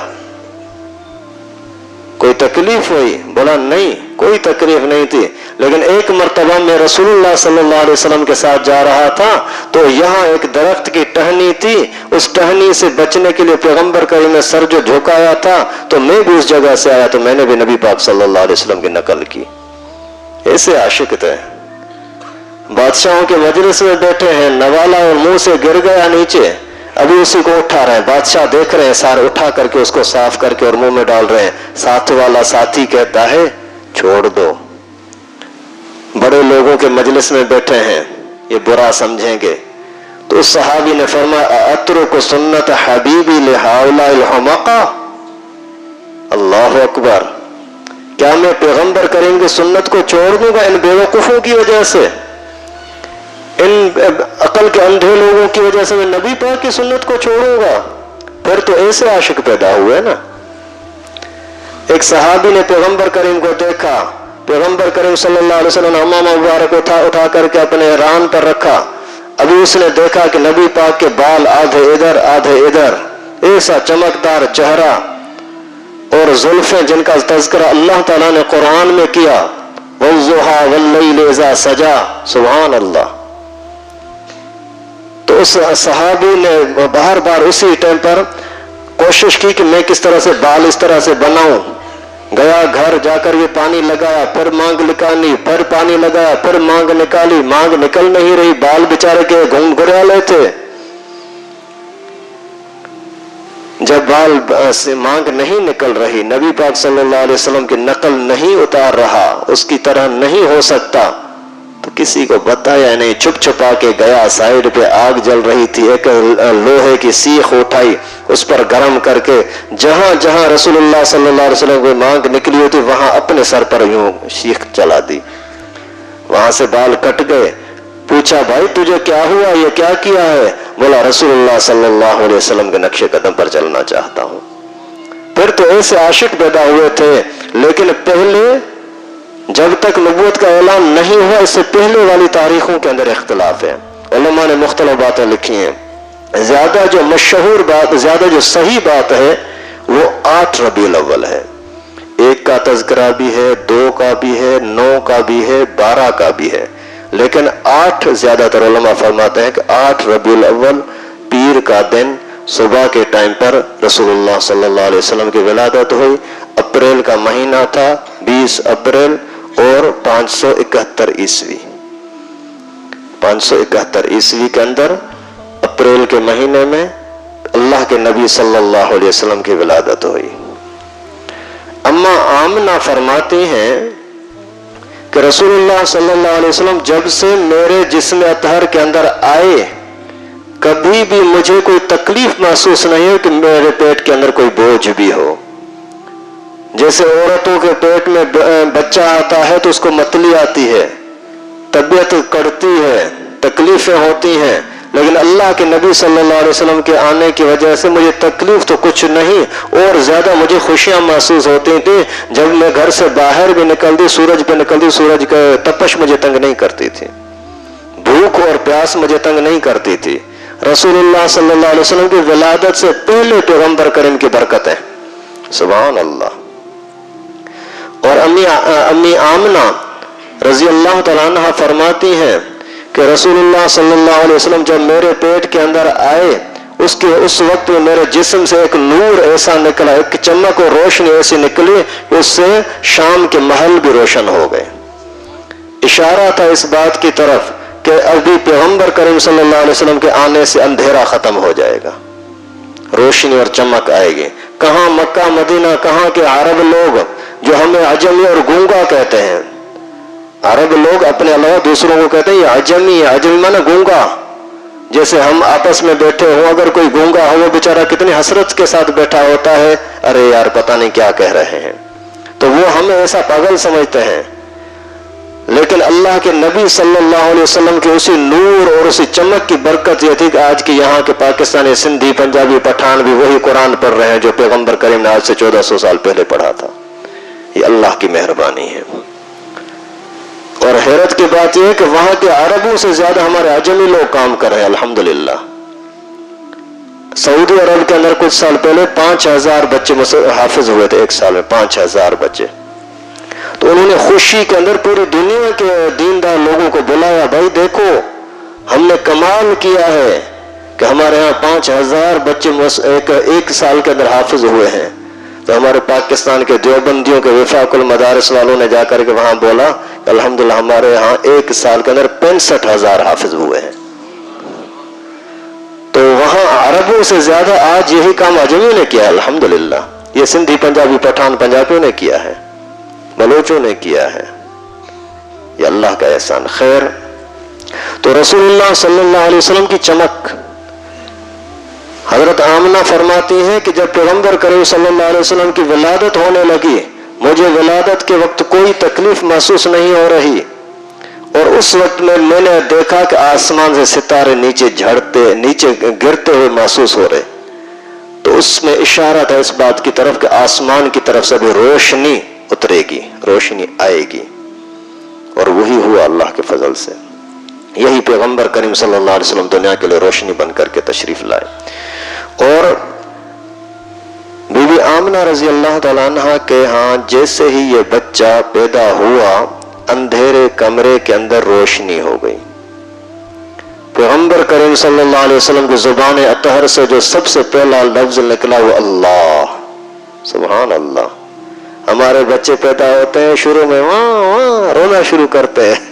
A: کوئی تکلیف ہوئی؟ بولا نہیں کوئی تکلیف نہیں تھی, لیکن ایک مرتبہ میں رسول اللہ صلی اللہ علیہ وسلم کے ساتھ جا رہا تھا تو یہاں ایک درخت کی ٹہنی تھی، اس ٹہنی سے بچنے کے لیے پیغمبر کریم نے سر جو جھکایا تھا تو میں بھی اس جگہ سے آیا تو میں نے بھی نبی پاک صلی اللہ علیہ وسلم کی نقل کی۔ ایسے عاشق تھے، بادشاہوں کے مجلس میں بیٹھے ہیں، نوالا اور منہ سے گر گیا نیچے، ابھی اسی کو اٹھا رہے ہیں، بادشاہ دیکھ رہے ہیں، سارے اٹھا کر کے اس کو صاف کر کے اور منہ میں ڈال رہے ہیں۔ ساتھ والا ساتھی کہتا ہے چھوڑ دو، بڑے لوگوں کے مجلس میں بیٹھے ہیں، یہ برا سمجھیں گے۔ تو اس صحابی نے فرمایا اترک سنت حبیبی لہؤلاء الحمقاء، اللہ اکبر، کیا میں پیغمبر کریم کی سنت کو چھوڑ دوں گا ان بیوقوفوں کی وجہ سے، ان عقل کے اندھے لوگوں کی وجہ سے میں نبی پاک کی سنت کو چھوڑوں گا؟ پھر تو ایسے عاشق پیدا ہوئے نا۔ ایک صحابی نے پیغمبر کریم کو دیکھا، پیغمبر کریم صلی اللہ علیہ وسلم نے امامہ مبارک اٹھا کر کے اپنے ران پر رکھا، ابھی اس نے دیکھا کہ نبی پاک کے بال آدھے ادھر آدھے ادھر، ایسا چمکدار چہرہ اور زلفیں جن کا تذکرہ اللہ تعالیٰ نے قرآن میں کیا، والضحیٰ واللیل اذا سجا، سبحان اللہ۔ تو اس صحابی نے بار بار اسی ٹائم پر کوشش کی کہ میں کس طرح سے بال اس طرح سے بناؤں، گیا گھر جا کر یہ پانی لگایا، پھر مانگ نکالی، پھر پانی لگایا، پھر مانگ نکالی، مانگ نکل نہیں رہی، بال بیچارے کے گھریالے تھے۔ جب بال سے مانگ نہیں نکل رہی، نبی پاک صلی اللہ علیہ وسلم کی نقل نہیں اتار رہا، اس کی طرح نہیں ہو سکتا، تو کسی کو بتایا نہیں، چھپ چھپا کے گیا، سائیڈ پہ آگ جل رہی تھی، ایک لوہے کی سیخ اٹھائی، اس پر گرم کر کے جہاں جہاں رسول اللہ صلی اللہ علیہ وسلم کی مانگ نکلی ہوتی وہاں اپنے سر پر یوں سیخ چلا دی، وہاں سے بال کٹ گئے۔ پوچھا بھائی تجھے کیا ہوا، یہ کیا کیا ہے؟ بولا رسول اللہ صلی اللہ علیہ وسلم کے نقش قدم پر چلنا چاہتا ہوں۔ پھر تو ایسے عاشق پیدا ہوئے تھے، لیکن پہلے جب تک نبوت کا اعلان نہیں ہوا اس سے پہلے والی تاریخوں کے اندر اختلاف ہے، علماء نے مختلف باتیں لکھی ہیں۔ زیادہ جو مشہور بات، زیادہ جو صحیح بات ہے وہ 8 ربیع الاول ہے، 1 کا تذکرہ بھی ہے، 2 کا بھی ہے، 9 کا بھی ہے، 12 کا بھی ہے، لیکن 8 زیادہ تر علماء فرماتے ہیں کہ 8 ربیع الاول پیر کا دن صبح کے ٹائم پر رسول اللہ صلی اللہ علیہ وسلم کی ولادت ہوئی۔ اپریل کا مہینہ تھا، 20 اپریل اور 571 عیسوی، 571 عیسوی کے اندر اپریل کے مہینے میں اللہ کے نبی صلی اللہ علیہ وسلم کی ولادت ہوئی۔ اما آمنہ فرماتی ہیں کہ رسول اللہ صلی اللہ علیہ وسلم جب سے میرے جسم اطہر کے اندر آئے کبھی بھی مجھے کوئی تکلیف محسوس نہیں ہو کہ میرے پیٹ کے اندر کوئی بوجھ بھی ہو۔ جیسے عورتوں کے پیٹ میں بچہ آتا ہے تو اس کو متلی آتی ہے، طبیعت کڑتی ہے، تکلیفیں ہوتی ہیں، لیکن اللہ کے نبی صلی اللہ علیہ وسلم کے آنے کی وجہ سے مجھے تکلیف تو کچھ نہیں، اور زیادہ مجھے خوشیاں محسوس ہوتی تھی جب میں گھر سے باہر بھی نکلتی، سورج پہ نکلتی، سورج کا تپش مجھے تنگ نہیں کرتی تھی، بھوک اور پیاس مجھے تنگ نہیں کرتی تھی۔ رسول اللہ صلی اللہ علیہ وسلم کی ولادت سے پہلے پیغمبر کریم کی برکتیں، سبحان اللہ۔ اور امی آمنہ رضی اللہ تعالیٰ عنہ فرماتی ہیں کہ رسول اللہ صلی اللہ علیہ وسلم جب میرے پیٹ کے اندر آئے اس وقت میں میرے جسم سے ایک نور ایسا نکلا، ایک چمک اور روشنی ایسی نکلی، اس سے شام کے محل بھی روشن ہو گئے۔ اشارہ تھا اس بات کی طرف کہ ابھی پیغمبر کریم صلی اللہ علیہ وسلم کے آنے سے اندھیرا ختم ہو جائے گا، روشنی اور چمک آئے گی۔ کہاں مکہ مدینہ، کہاں کے عرب لوگ جو ہمیں عجمی اور گونگا کہتے ہیں، عرب لوگ اپنے علاوہ دوسروں کو کہتے ہیں یہ عجمی ہے، عجمی مانا گونگا، جیسے ہم آپس میں بیٹھے ہوں اگر کوئی گونگا ہو وہ بیچارہ کتنی حسرت کے ساتھ بیٹھا ہوتا ہے، ارے یار پتہ نہیں کیا کہہ رہے ہیں، تو وہ ہمیں ایسا پاگل سمجھتے ہیں، لیکن اللہ کے نبی صلی اللہ علیہ وسلم کے اسی نور اور اسی چمک کی برکت یہ تھی کہ آج کے یہاں کے پاکستانی، سندھی، پنجابی، پٹھان بھی وہی قرآن پڑھ رہے ہیں جو پیغمبر کریم نے آج سے 1400 سال پہلے پڑھا تھا۔ یہ اللہ کی مہربانی ہے۔ اور حیرت کی بات یہ ہے کہ وہاں کے عربوں سے زیادہ ہمارے عجمی لوگ کام کر رہے ہیں الحمدللہ۔ سعودی عرب کے اندر کچھ سال پہلے 5000 بچے حافظ ہوئے تھے، ایک سال میں 5000 بچے۔ تو انہوں نے خوشی کے اندر پوری دنیا کے دیندار لوگوں کو بلایا، بھائی دیکھو ہم نے کمال کیا ہے کہ ہمارے ہاں 5000 بچے ایک سال کے اندر حافظ ہوئے ہیں۔ تو ہمارے پاکستان کے دیوبندیوں کے وفاق المدارس والوں نے جا کر کے وہاں بولا کہ الحمدللہ ہمارے ہاں ایک سال کے اندر 65,000 حافظ ہوئے ہیں۔ تو وہاں عربوں سے زیادہ آج یہی کام عجمیوں نے کیا ہے الحمدللہ۔ یہ سندھی پنجابی پٹھان پنجابیوں نے کیا ہے، بلوچوں نے کیا ہے، یہ اللہ کا احسان۔ خیر، تو رسول اللہ صلی اللہ علیہ وسلم کی چمک، حضرت آمنہ فرماتی ہیں کہ جب پیغمبر کریم صلی اللہ علیہ وسلم کی ولادت ہونے لگی، مجھے ولادت کے وقت کوئی تکلیف محسوس نہیں ہو رہی، اور اس وقت میں نے دیکھا کہ آسمان سے ستارے نیچے گرتے ہوئے محسوس ہو رہے، تو اس میں اشارہ تھا اس بات کی طرف کہ آسمان کی طرف سے بھی روشنی اترے گی، روشنی آئے گی، اور وہی ہوا اللہ کے فضل سے۔ یہی پیغمبر کریم صلی اللہ علیہ وسلم دنیا کے لیے روشنی بن کر کے تشریف لائے۔ اور بی بی آمنہ رضی اللہ تعالیٰ عنہ کے ہاں جیسے ہی یہ بچہ پیدا ہوا، اندھیرے کمرے کے اندر روشنی ہو گئی۔ پیغمبر کریم صلی اللہ علیہ وسلم کی زبان اطہر سے جو سب سے پہلا لفظ نکلا وہ اللہ، سبحان اللہ۔ ہمارے بچے پیدا ہوتے ہیں شروع میں واں واں رونا شروع کرتے ہیں،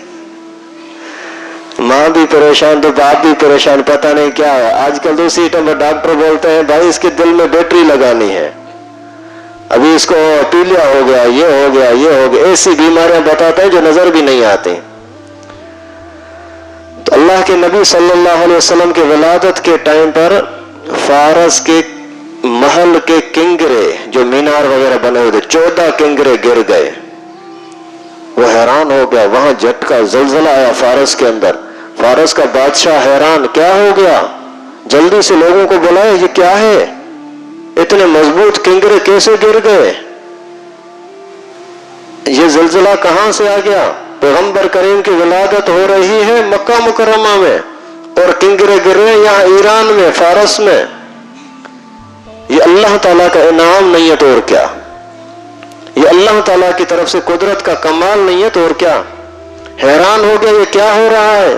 A: ماں بھی پریشان تو باپ بھی پریشان، پتہ نہیں کیا ہے۔ آج کل دوسری ٹائم ڈاکٹر بولتے ہیں بھائی اس کے دل میں بیٹری لگانی ہے، ابھی اس کو پیلیا ہو گیا، یہ ہو گیا، یہ ہو گیا، ایسی بیماریاں بتاتے ہیں جو نظر بھی نہیں آتی۔ تو اللہ کے نبی صلی اللہ علیہ وسلم کے ولادت کے ٹائم پر فارس کے محل کے کنگرے جو مینار وغیرہ بنے ہوئے تھے، 14 کنگرے گر گئے۔ وہ حیران ہو گیا، وہاں جھٹکا زلزلہ آیا فارس کے اندر۔ فارس کا بادشاہ حیران، کیا ہو گیا؟ جلدی سے لوگوں کو بلایا، یہ کیا ہے؟ اتنے مضبوط کنگرے کیسے گر گئے؟ یہ زلزلہ کہاں سے آ گیا؟ پیغمبر کریم کی ولادت ہو رہی ہے مکہ مکرمہ میں، اور کنگرے گر رہے ہیں یہاں ایران میں، فارس میں۔ یہ اللہ تعالیٰ کا انعام نہیں ہے تو اور کیا؟ یہ اللہ تعالیٰ کی طرف سے قدرت کا کمال نہیں ہے تو اور کیا؟ حیران ہو گیا، یہ کیا ہو رہا ہے؟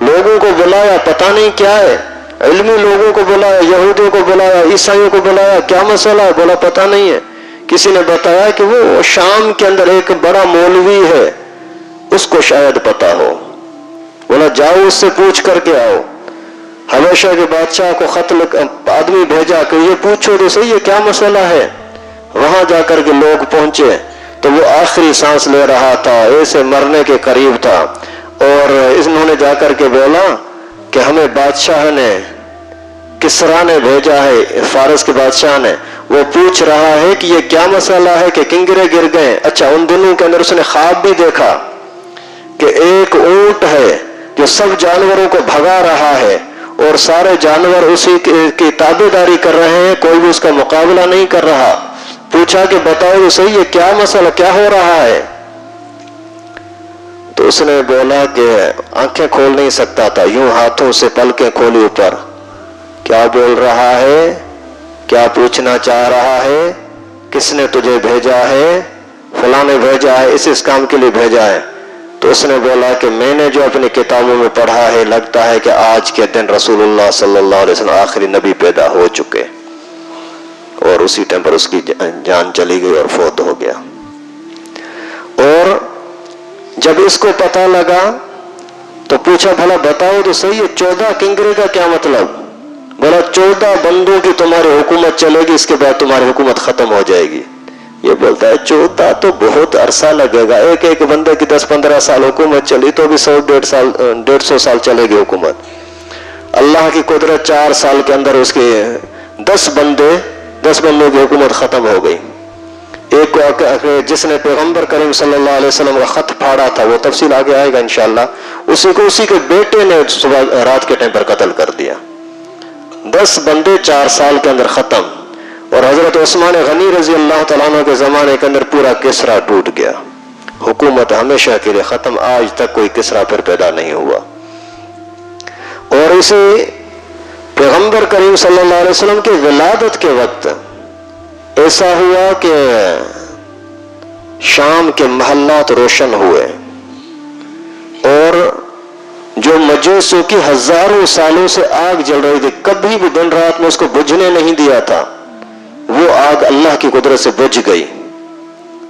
A: لوگوں کو بلایا، پتہ نہیں کیا ہے، علمی لوگوں کو بلایا، یہودیوں کو بلایا، عیسائیوں کو بلایا، کیا مسئلہ ہے؟ بولا پتہ نہیں ہے۔ کسی نے بتایا کہ وہ شام کے اندر ایک بڑا مولوی ہے، اس کو شاید پتہ ہو۔ بولا جاؤ اس سے پوچھ کر کے آؤ۔ حبشہ کے بادشاہ کو خط آدمی بھیجا کہ یہ پوچھو تو صحیح یہ کیا مسئلہ ہے۔ وہاں جا کر کے لوگ پہنچے تو وہ آخری سانس لے رہا تھا، ایسے مرنے کے قریب تھا، اور انہوں نے جا کر کے بولا کہ ہمیں بادشاہ نے، کسرا نے بھیجا ہے، فارس کے بادشاہ نے، وہ پوچھ رہا ہے کہ یہ کیا مسئلہ ہے کہ کنگرے گر گئے۔ اچھا، ان دنوں کے اندر اس نے خواب بھی دیکھا کہ ایک اونٹ ہے جو سب جانوروں کو بھگا رہا ہے، اور سارے جانور اسی کی تابعداری کر رہے ہیں، کوئی بھی اس کا مقابلہ نہیں کر رہا۔ پوچھا کہ بتاؤ تو صحیح یہ کیا مسئلہ، کیا ہو رہا ہے؟ تو اس نے بولا کہ آنکھیں کھول نہیں سکتا تھا، یوں ہاتھوں سے پلکیں کھولی اوپر۔ کیا بول رہا ہے؟ کیا پوچھنا چاہ رہا ہے؟ کس نے تجھے بھیجا ہے؟ فلاں نے بھیجا ہے، اس کام کے لیے بھیجا ہے۔ تو اس نے بولا کہ میں نے جو اپنی کتابوں میں پڑھا ہے، لگتا ہے کہ آج کے دن رسول اللہ صلی اللہ علیہ وسلم آخری نبی پیدا ہو چکے، اور اسی ٹائم پر اس کی جان چلی گئی اور فوت ہو گیا۔ اور جب اس کو پتہ لگا تو پوچھا بھلا بتاؤ تو صحیح ہے 14 کنگرے کا کیا مطلب؟ بولا 14 بندوں کی تمہاری حکومت چلے گی، اس کے بعد تمہاری حکومت ختم ہو جائے گی۔ یہ بولتا ہے 14 تو بہت عرصہ لگے گا، ایک بندے کی 10-15 سال حکومت چلی تو بھی 100-150 سال چلے گی حکومت۔ اللہ کی قدرت 4 سال کے اندر اس کے 10 بندوں کی حکومت ختم ہو گئی۔ ایک جس نے پیغمبر کریم صلی اللہ علیہ وسلم کا خط پھاڑا تھا، وہ تفصیل آگے آئے گا انشاءاللہ، اسی کے بیٹے نے صبح رات کے ٹائم پر قتل کر دیا۔ 10 بندے 4 سال کے اندر ختم، اور حضرت عثمان غنی رضی اللہ تعالیٰ عنہ کے زمانے کے اندر پورا کسرا ٹوٹ گیا، حکومت ہمیشہ کے لیے ختم، آج تک کوئی کسرا پھر پیدا نہیں ہوا۔ اور اسی پیغمبر کریم صلی اللہ علیہ وسلم کی ولادت کے وقت ایسا ہوا کہ شام کے محلات روشن ہوئے، اور جو مجوسوں کی ہزاروں سالوں سے آگ جل رہی تھی، کبھی بھی دن رات میں اس کو بجھنے نہیں دیا تھا، وہ آگ اللہ کی قدرت سے بجھ گئی۔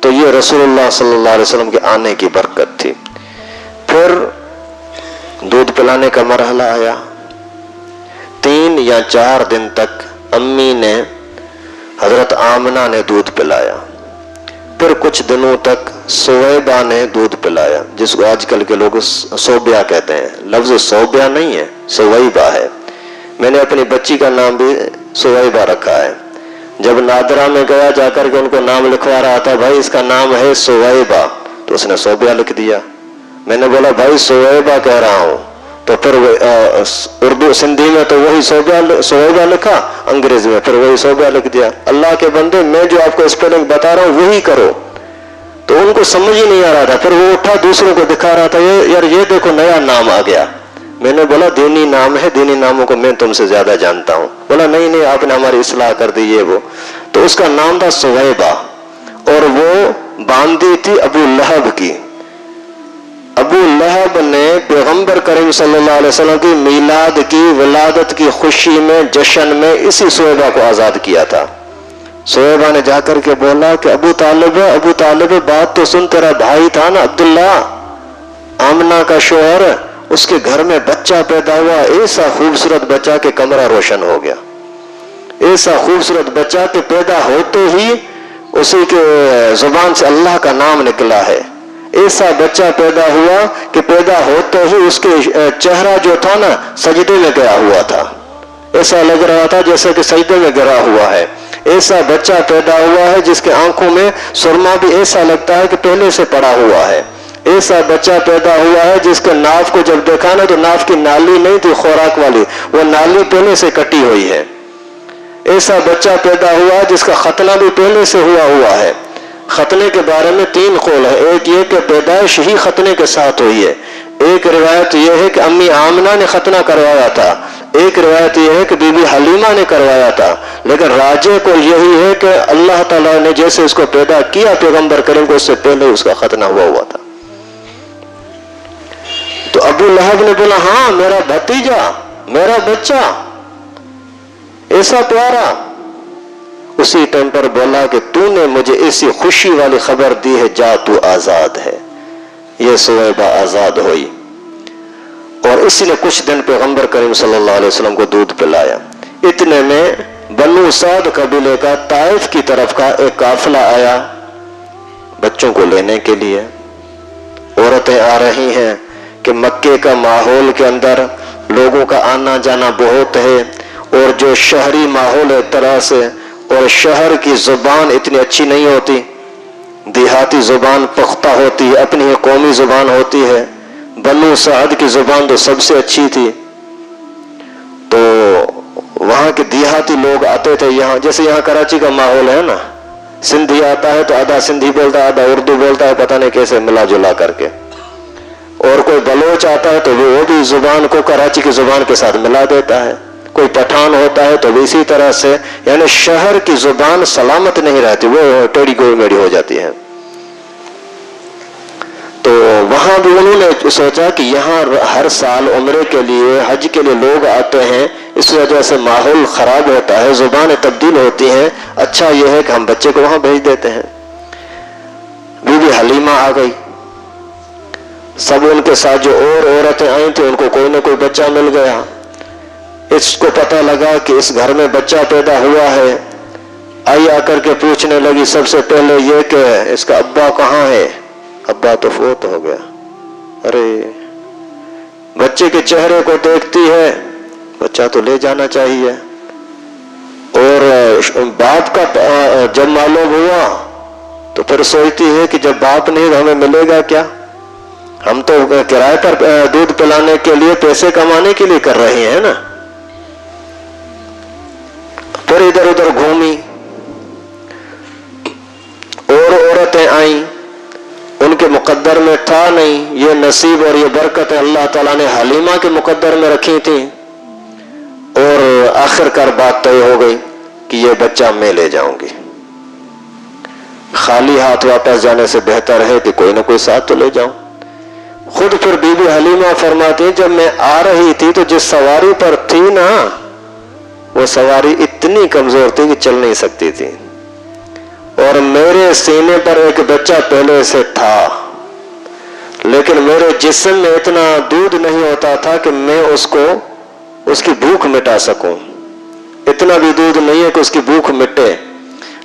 A: تو یہ رسول اللہ صلی اللہ علیہ وسلم کے آنے کی برکت تھی۔ پھر دودھ پلانے کا مرحلہ آیا۔ 3 یا 4 دن تک امی نے، حضرت آمنہ نے دودھ پلایا۔ پھر کچھ دنوں تک سویبہ نے دودھ پلایا، جس کو آج کل کے لوگ صوبیہ کہتے ہیں۔ لفظ صوبیہ نہیں ہے، سویبہ ہے۔ میں نے اپنی بچی کا نام بھی سویبہ رکھا ہے۔ جب نادرہ میں گیا، جا کر کے ان کو نام لکھوا رہا تھا، بھائی اس کا نام ہے سویبہ، تو اس نے صوبیہ لکھ دیا۔ میں نے بولا بھائی سویبہ کہہ رہا ہوں، تو پھر اردو سندھی میں تو وہی سویبہ لکھا، انگریزی میں پھر وہی صوبیہ لکھ دیا۔ اللہ کے بندے، میں جو آپ کو اسپیلنگ بتا رہا ہوں وہی کرو۔ تو ان کو سمجھ ہی نہیں آ رہا تھا۔ پھر وہ اٹھا دوسروں کو دکھا رہا تھا، یار یہ دیکھو نیا نام آ گیا۔ میں نے بولا دینی نام ہے، دینی ناموں کو میں تم سے زیادہ جانتا ہوں۔ بولا نہیں آپ نے ہماری اصلاح کر دی یہ وہ۔ تو اس کا نام تھا سویبہ، اور وہ باندھی تھی ابو لہب کی۔ ابو لہب نے پیغمبر کریم صلی اللہ علیہ وسلم کی میلاد کی، ولادت کی خوشی میں، جشن میں اسی سویبہ کو آزاد کیا تھا۔ سویبہ نے جا کر کے بولا کہ ابو طالب بات تو سن، تیرا بھائی تھا نا عبداللہ، آمنہ کا شوہر، اس کے گھر میں بچہ پیدا ہوا، ایسا خوبصورت بچہ کہ کمرہ روشن ہو گیا، ایسا خوبصورت بچہ کہ پیدا ہوتے ہی اسی کے زبان سے اللہ کا نام نکلا ہے، ایسا بچہ پیدا ہوا کہ پیدا ہوتے ہی اس کے چہرہ جو تھا نا سجدے میں گیا ہوا تھا، ایسا لگ رہا تھا جیسے کہ سجدے میں گرا ہوا ہے۔ ایسا بچہ پیدا ہوا ہے جس کے آنکھوں میں سرما بھی ایسا لگتا ہے کہ پہلے سے پڑا ہوا ہے۔ ایسا بچہ پیدا ہوا ہے جس کے ناف کو جب دیکھا نا تو ناف کی نالی نہیں تھی خوراک والی، وہ نالی پہلے سے کٹی ہوئی ہے۔ ایسا بچہ پیدا ہوا جس کا ختنہ بھی پہلے سے ہوا ہے۔ ختنے کے بارے میں 3 قول ہے، ایک یہ کہ پیدائش ہی ختنے کے ساتھ ہوئی ہے، ایک روایت یہ ہے کہ امی آمنہ نے ختنہ کروایا تھا، ایک روایت یہ ہے کہ بی بی حلیمہ نے کروایا تھا، لیکن راجح قول یہی ہے کہ اللہ تعالیٰ نے جیسے اس کو پیدا کیا پیغمبر کریم کو، اس سے پہلے اس کا ختنہ ہوا تھا۔ تو ابو لہب نے بولا ہاں میرا بھتیجا، میرا بچہ ایسا پیارا۔ اسی ٹائم پر بولا کہ تو نے مجھے ایسی خوشی والی خبر دی ہے، جا تو آزاد ہے۔ یہ سویبہ آزاد ہوئی، اور اسی نے کچھ دن پیغمبر کریم صلی اللہ علیہ وسلم کو دودھ پلایا۔ اتنے میں بنو سعد قبیلے کا طائف کی طرف کا ایک قافلہ آیا بچوں کو لینے کے لیے۔ عورتیں آ رہی ہیں کہ مکے کا ماحول کے اندر لوگوں کا آنا جانا بہت ہے، اور جو شہری ماحول ہے طرح سے، اور شہر کی زبان اتنی اچھی نہیں ہوتی، دیہاتی زبان پختہ ہوتی ہے، اپنی ہی قومی زبان ہوتی ہے۔ بنو سعد کی زبان تو سب سے اچھی تھی، تو وہاں کے دیہاتی لوگ آتے تھے یہاں، جیسے یہاں کراچی کا ماحول ہے نا، سندھی آتا ہے تو آدھا سندھی بولتا ہے، آدھا اردو بولتا ہے، پتہ نہیں کیسے ملا جلا کر کے، اور کوئی بلوچ آتا ہے تو وہ بھی زبان کو کراچی کی زبان کے ساتھ ملا دیتا ہے، کوئی پٹھان ہوتا ہے تو بھی اسی طرح سے، یعنی شہر کی زبان سلامت نہیں رہتی، وہ ٹیڑھی گوئی میڑھی ہو جاتی ہے۔ تو وہاں بھی انہوں نے سوچا کہ یہاں ہر سال عمرے کے لیے، حج کے لیے لوگ آتے ہیں، اس وجہ سے ماحول خراب ہوتا ہے، زبانیں تبدیل ہوتی ہیں، اچھا یہ ہے کہ ہم بچے کو وہاں بھیج دیتے ہیں۔ بی بی حلیمہ آ گئی، سب ان کے ساتھ جو اور عورتیں آئی تھیں ان کو کوئی نہ کوئی بچہ مل گیا۔ اس کو پتہ لگا کہ اس گھر میں بچہ پیدا ہوا ہے، آئی آ کر کے پوچھنے لگی سب سے پہلے یہ کہ اس کا ابا کہاں ہے؟ ابا تو فوت ہو گیا۔ ارے بچے کے چہرے کو دیکھتی ہے، بچہ تو لے جانا چاہیے، اور باپ کا جب معلوم ہوا تو پھر سوچتی ہے کہ جب باپ نہیں تو ہمیں ملے گا کیا؟ ہم تو کرائے پر دودھ پلانے کے لیے، پیسے کمانے کے لیے کر رہے ہیں نا۔ پھر ادھر ادھر گھومی، اور عورتیں آئیں، ان کے مقدر میں تھا نہیں، یہ نصیب اور یہ برکت اللہ تعالیٰ نے حلیمہ کے مقدر میں رکھی تھی، اور آخر کار بات طے ہو گئی کہ یہ بچہ میں لے جاؤں گی۔ خالی ہاتھ واپس جانے سے بہتر ہے کہ کوئی نہ کوئی ساتھ تو لے جاؤں۔ خود پھر بی بی حلیمہ فرماتی جب میں آ رہی تھی تو جس سواری پر تھی نا وہ سواری اتنی کمزور تھی کہ چل نہیں سکتی تھی، اور میرے سینے پر ایک بچہ پہلے سے تھا، لیکن میرے جسم میں اتنا دودھ نہیں ہوتا تھا کہ میں اس کی بھوک مٹا سکوں، اتنا بھی دودھ نہیں ہے کہ اس کی بھوک مٹے۔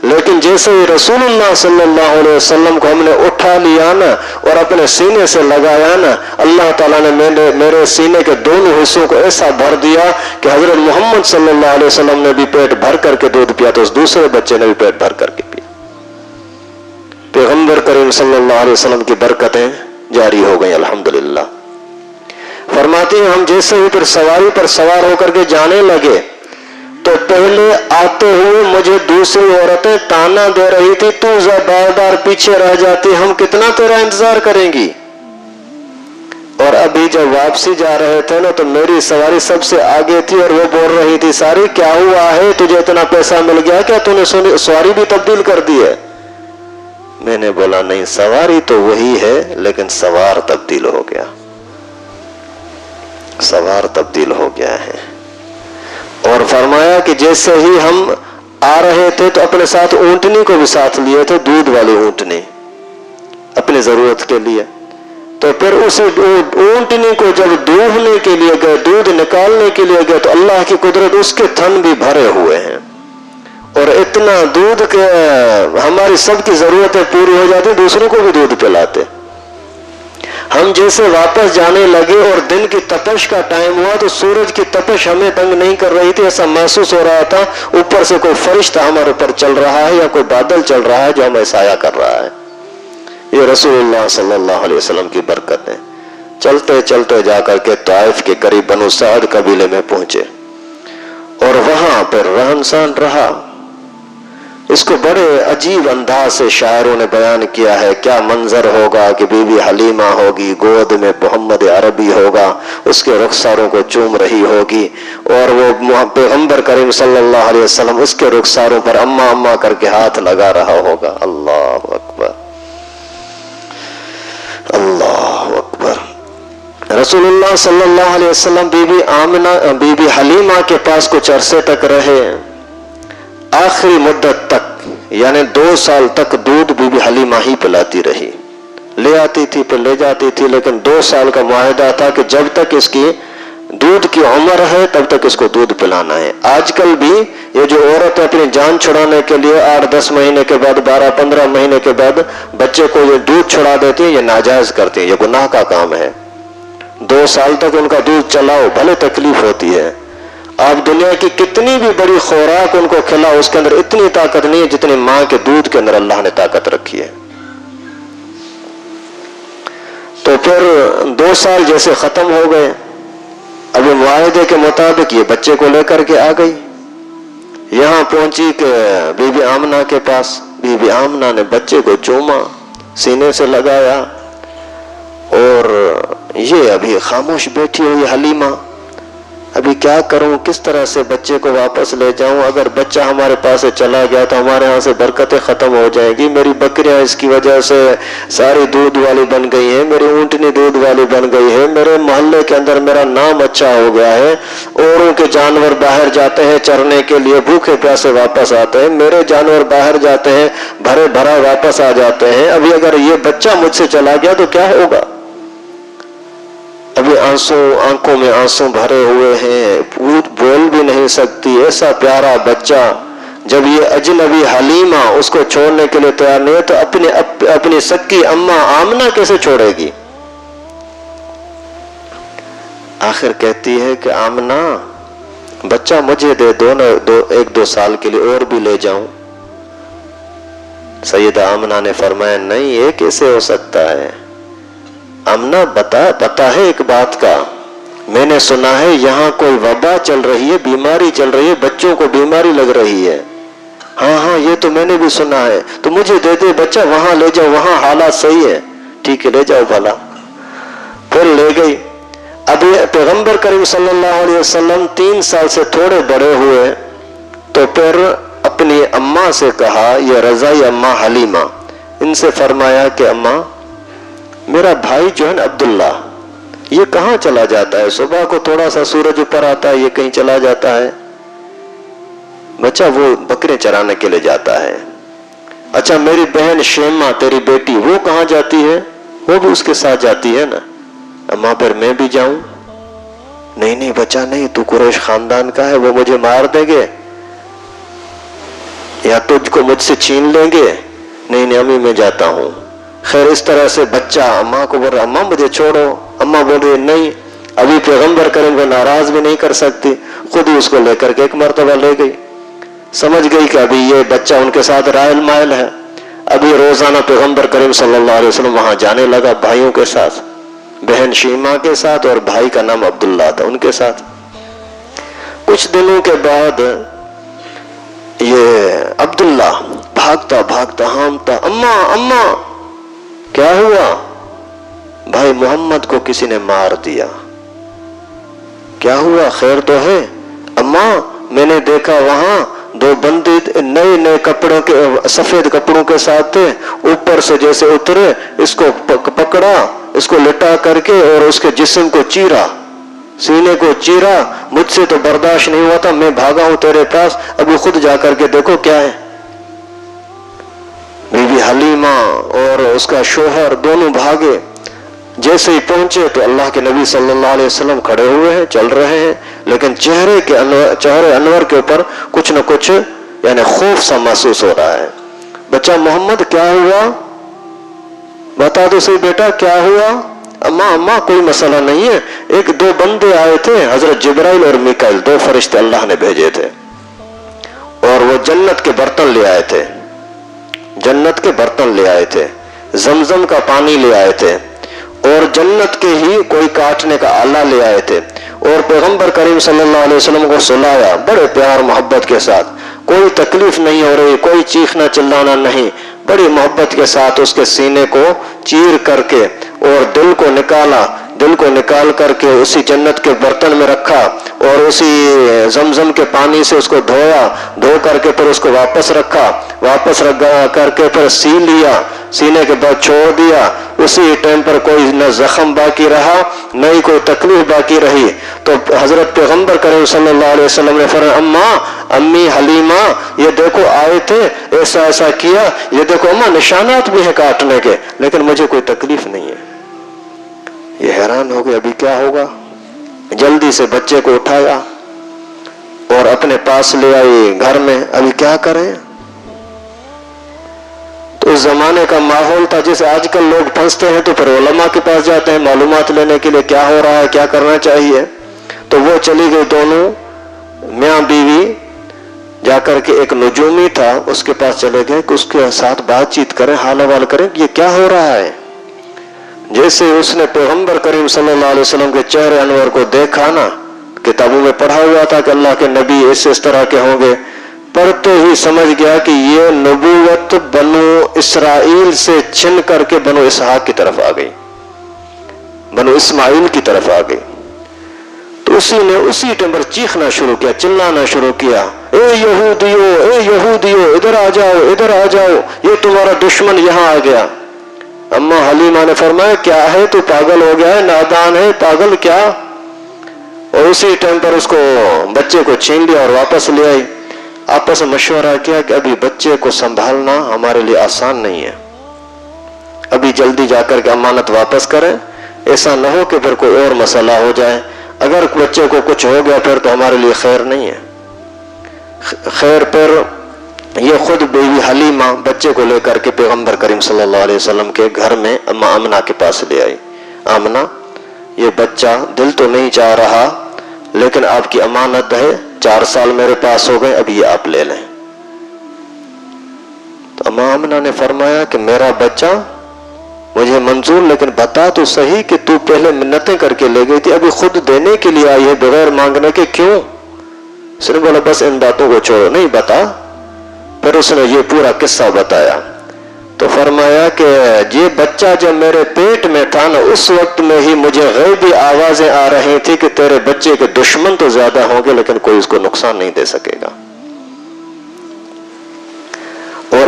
A: لیکن جیسے ہی رسول اللہ صلی اللہ علیہ وسلم کو ہم نے اٹھا لیا نا اور اپنے سینے سے لگایا نا، اللہ تعالیٰ نے میرے سینے کے دونوں حصوں کو ایسا بھر دیا کہ حضرت محمد صلی اللہ علیہ وسلم نے بھی پیٹ بھر کر کے دودھ پیا تو اس دوسرے بچے نے بھی پیٹ بھر کر کے پیا۔ پیغمبر کریم صلی اللہ علیہ وسلم کی برکتیں جاری ہو گئی الحمدللہ۔ فرماتی ہیں ہم جیسے ہی پھر سواری پر سوار ہو کر کے جانے لگے تو پہلے آتے ہوئے مجھے دوسری عورتیں تانا دے رہی تھی تو بار بار پیچھے رہ جاتی، ہم کتنا تیرا انتظار کریں گی۔ اور ابھی جب واپسی جا رہے تھے نا تو میری سواری سب سے آگے تھی اور وہ بول رہی تھی ساری کیا ہوا ہے، تجھے اتنا پیسہ مل گیا کیا، تو نے سواری بھی تبدیل کر دی ہے؟ میں نے بولا نہیں، سواری تو وہی ہے لیکن سوار تبدیل ہو گیا، سوار تبدیل ہو گیا ہے۔ اور فرمایا کہ جیسے ہی ہم آ رہے تھے تو اپنے ساتھ اونٹنی کو بھی ساتھ لیے تھے، دودھ والی اونٹنی اپنی ضرورت کے لیے، تو پھر اس اونٹنی کو جب دوہنے کے لیے گئے، دودھ نکالنے کے لیے گئے تو اللہ کی قدرت اس کے تھن بھی بھرے ہوئے ہیں اور اتنا دودھ کہ ہماری سب کی ضرورتیں پوری ہو جاتی، دوسروں کو بھی دودھ پلاتے۔ ہم جیسے واپس جانے لگے اور دن کی تپش کا ٹائم ہوا تو سورج کی تپش ہمیں تنگ نہیں کر رہی تھی، ایسا محسوس ہو رہا تھا اوپر سے کوئی فرشتہ ہمارے اوپر چل رہا ہے یا کوئی بادل چل رہا ہے جو ہمیں سایہ کر رہا ہے۔ یہ رسول اللہ صلی اللہ علیہ وسلم کی برکت ہے۔ چلتے چلتے جا کر کے طائف کے قریب بنو سعد قبیلے میں پہنچے اور وہاں پر رہن سہن رہا۔ اس کو بڑے عجیب انداز سے شاعروں نے بیان کیا ہے، کیا منظر ہوگا کہ بی بی حلیمہ ہوگی، گود میں محمد عربی ہوگا، اس کے رخساروں کو چوم رہی ہوگی اور وہ پیغمبر کریم صلی اللہ علیہ وسلم اس کے رخساروں پر اما اما کر کے ہاتھ لگا رہا ہوگا۔ اللہ اکبر، اللہ اکبر۔ رسول اللہ صلی اللہ علیہ وسلم بی بی حلیمہ کے پاس کچھ عرصے تک رہے، آخری مدت تک یعنی 2 سال تک دودھ بی بی حلیمہ ہی پلاتی رہی، لے آتی تھی پھر لے جاتی تھی، لیکن 2 سال کا معاہدہ تھا کہ جب تک اس کی دودھ کی عمر ہے تب تک اس کو دودھ پلانا ہے۔ آج کل بھی یہ جو عورتیں اپنی جان چھڑانے کے لیے 8-10 مہینے کے بعد 12-15 مہینے کے بعد بچے کو یہ دودھ چھڑا دیتی ہیں، یہ ناجائز کرتی ہیں، یہ گناہ کا کام ہے۔ 2 سال تک ان کا دودھ چلاؤ، بھلے تکلیف ہوتی ہے، آپ دنیا کی کتنی بھی بڑی خوراک ان کو کھلاؤ اس کے اندر اتنی طاقت نہیں ہے جتنی ماں کے دودھ کے اندر اللہ نے طاقت رکھی ہے۔ تو پھر 2 سال جیسے ختم ہو گئے، اب معاہدے کے مطابق یہ بچے کو لے کر کے آ گئی، یہاں پہنچی کہ بی بی آمنہ کے پاس، بی بی آمنہ نے بچے کو چوما، سینے سے لگایا اور یہ ابھی خاموش بیٹھی ہوئی حلیمہ، ابھی کیا کروں، کس طرح سے بچے کو واپس لے جاؤں، اگر بچہ ہمارے پاس سے چلا گیا تو ہمارے ہاں سے برکتیں ختم ہو جائیں گی، میری بکریاں اس کی وجہ سے ساری دودھ والی بن گئی ہیں، میری اونٹنی دودھ والی بن گئی ہے، میرے محلے کے اندر میرا نام اچھا ہو گیا ہے، اوروں کے جانور باہر جاتے ہیں چرنے کے لیے بھوکے پیاسے واپس آتے ہیں، میرے جانور باہر جاتے ہیں بھرے بھرا واپس آ جاتے ہیں، ابھی اگر یہ بچہ مجھ سے چلا گیا تو کیا ہوگا؟ ابھی آنکھوں میں آنسو بھرے ہوئے ہیں، بول بھی نہیں سکتی، ایسا پیارا بچہ، جب یہ اجنبی حلیمہ اس کو چھوڑنے کے لیے تیار نہیں ہے تو اپنی سکی اماں آمنہ کیسے چھوڑے گی؟ آخر کہتی ہے کہ آمنہ بچہ مجھے دے دو، 1-2 سال کے لیے اور بھی لے جاؤں۔ سیدہ آمنہ نے فرمایا نہیں، یہ کیسے ہو سکتا ہے؟ آمنہ پتا ہے ایک بات کا، میں نے سنا ہے یہاں کوئی وبا چل رہی ہے، بیماری چل رہی ہے، بچوں کو بیماری لگ رہی ہے۔ ہاں یہ تو میں نے بھی سنا ہے، تو مجھے دے دے بچہ، وہاں لے جاؤ، وہاں حالات صحیح ہے، ٹھیک ہے لے جاؤ بھلا۔ پھر لے گئی۔ ابھی پیغمبر کریم صلی اللہ علیہ وسلم 3 سال سے تھوڑے بڑے ہوئے تو پھر اپنی اماں سے کہا، یہ رضائی اماں حلیمہ، ان سے فرمایا کہ اماں میرا بھائی جو ہے نا عبداللہ یہ کہاں چلا جاتا ہے؟ صبح کو تھوڑا سا سورج اوپر آتا ہے یہ کہیں چلا جاتا ہے۔ بچہ وہ بکرے چرانے کے لیے جاتا ہے۔ اچھا میری بہن شیما تیری بیٹی وہ کہاں جاتی ہے؟ وہ بھی اس کے ساتھ جاتی ہے نا۔ اماں پھر میں بھی جاؤں؟ نہیں نہیں بچہ نہیں، تو قریش خاندان کا ہے، وہ مجھے مار دیں گے یا تجھ کو مجھ سے چھین لیں گے۔ نہیں نہیں امی میں جاتا ہوں۔ خیر اس طرح سے بچہ اماں کو بول رہا اماں مجھے چھوڑو، اماں بول رہی نہیں، ابھی پیغمبر کریم کو ناراض بھی نہیں کر سکتی، خود ہی اس کو لے کر کے ایک مرتبہ لے گئی۔ سمجھ گئی کہ ابھی یہ بچہ ان کے ساتھ رائل مائل ہے۔ ابھی روزانہ پیغمبر کریم صلی اللہ علیہ وسلم وہاں جانے لگا بھائیوں کے ساتھ، بہن شیما کے ساتھ اور بھائی کا نام عبداللہ تھا ان کے ساتھ۔ کچھ دنوں کے بعد یہ عبداللہ بھاگتا بھاگتا ہامتا اماں اماں کیا ہوا؟ بھائی محمد کو کسی نے مار دیا۔ کیا ہوا؟ خیر تو ہے؟ اماں میں نے دیکھا وہاں دو بندے نئے نئے کپڑوں کے سفید کپڑوں کے ساتھ تھے، اوپر سے جیسے اترے اس کو پکڑا، اس کو لٹا کر کے اور اس کے جسم کو چیرا، سینے کو چیرا۔ مجھ سے تو برداشت نہیں ہوا تھا، میں بھاگا ہوں تیرے پاس، ابھی خود جا کر کے دیکھو کیا ہے۔ بی بی حلیمہ اور اس کا شوہر دونوں بھاگے۔ جیسے ہی پہنچے تو اللہ کے نبی صلی اللہ علیہ وسلم کھڑے ہوئے ہیں، چل رہے ہیں، لیکن چہرے انور کے اوپر کچھ نہ کچھ یعنی خوف سا محسوس ہو رہا ہے۔ بچہ محمد کیا ہوا؟ بتا دو صحیح بیٹا کیا ہوا؟ اماں اماں کوئی مسئلہ نہیں ہے، ایک دو بندے آئے تھے، حضرت جبرائیل اور میکائیل، دو فرشتے اللہ نے بھیجے تھے، اور وہ جنت کے برتن لے آئے تھے، جنت کے برتن لے آئے تھے، زمزم کا پانی لے آئے تھے، اور جنت کے ہی کوئی کاٹنے کا آلہ لے آئے تھے، اور پیغمبر کریم صلی اللہ علیہ وسلم کو سلایا بڑے پیار محبت کے ساتھ، کوئی تکلیف نہیں ہو رہی، کوئی چیخنا چلانا نہیں، بڑی محبت کے ساتھ اس کے سینے کو چیر کر کے اور دل کو نکال کر کے اسی جنت کے برتن میں رکھا، اور اسی زمزم کے پانی سے اس کو دھویا، دھو کر کے پھر اس کو واپس رکھا، واپس رکھا کر کے پھر سی لیا، سینے کے بعد چھوڑ دیا۔ اسی ٹائم پر کوئی نہ زخم باقی رہا نہ ہی کوئی تکلیف باقی رہی۔ تو حضرت پیغمبر کریم صلی اللہ علیہ وسلم نے فرمایا اماں امی حلیمہ یہ دیکھو آئے تھے، ایسا ایسا کیا، یہ دیکھو اماں نشانات بھی ہیں کاٹنے کے، لیکن مجھے کوئی تکلیف نہیں ہے۔ یہ حیران ہو گئے ابھی کیا ہوگا۔ جلدی سے بچے کو اٹھایا اور اپنے پاس لے آئی گھر میں، ابھی کیا کریں؟ تو اس زمانے کا ماحول تھا جیسے آج کل لوگ پھنستے ہیں تو پھر علماء کے پاس جاتے ہیں معلومات لینے کے لیے، کیا ہو رہا ہے کیا کرنا چاہیے۔ تو وہ چلی گئی دونوں میاں بیوی، جا کر کے ایک نجومی تھا اس کے پاس چلے گئے کہ اس کے ساتھ بات چیت کریں، حال حوال کریں کہ یہ کیا ہو رہا ہے۔ جیسے اس نے پیغمبر کریم صلی اللہ علیہ وسلم کے چہرے انور کو دیکھا نا، کتابوں میں پڑھا ہوا تھا کہ اللہ کے نبی اس طرح کے ہوں گے، پڑھتے ہی سمجھ گیا کہ یہ نبوت بنو اسرائیل سے چھن کر کے بنو اسحاق کی طرف آ گئی، بنو اسماعیل کی طرف آ گئی۔ تو اسی ٹائم پر چیخنا شروع کیا، چلانا شروع کیا، اے یہودیو ادھر آ جاؤ ادھر آ جاؤ، یہ تمہارا دشمن یہاں آ گیا۔ اماں حلیمہ نے فرمایا کیا ہے تو پاگل ہو گیا ہے، نادان ہے، پاگل کیا؟ اور اسی ٹائم پر اس کو بچے کو چھین لیا اور واپس لے آئی۔ آپس میں مشورہ کیا کہ ابھی بچے کو سنبھالنا ہمارے لیے آسان نہیں ہے، ابھی جلدی جا کر کے امانت واپس کریں، ایسا نہ ہو کہ پھر کوئی اور مسئلہ ہو جائے، اگر بچے کو کچھ ہو گیا پھر تو ہمارے لیے خیر نہیں ہے۔ خیر پر یہ خود بیوی حلیمہ بچے کو لے کر کے پیغمبر کریم صلی اللہ علیہ وسلم کے گھر میں اماں آمنہ کے پاس لے آئی۔ آمنہ یہ بچہ دل تو نہیں چاہ رہا لیکن آپ کی امانت ہے، 4 سال میرے پاس ہو گئے، اب یہ آپ لے لیں۔ تو اماں آمنہ نے فرمایا کہ میرا بچہ مجھے منظور، لیکن بتا تو صحیح کہ تو پہلے منتیں کر کے لے گئی تھی، ابھی خود دینے کے لیے آئی ہے بغیر مانگنے کے، کیوں؟ اس نے بولا بس ان باتوں کو چھوڑو، نہیں بتا۔ پھر اس نے یہ پورا قصہ بتایا تو فرمایا کہ یہ بچہ جب میرے پیٹ میں تھا نا، اس وقت میں ہی مجھے غیبی آوازیں آ رہی تھی کہ تیرے بچے کے دشمن تو زیادہ ہوں گے لیکن کوئی اس کو نقصان نہیں دے سکے گا۔ اور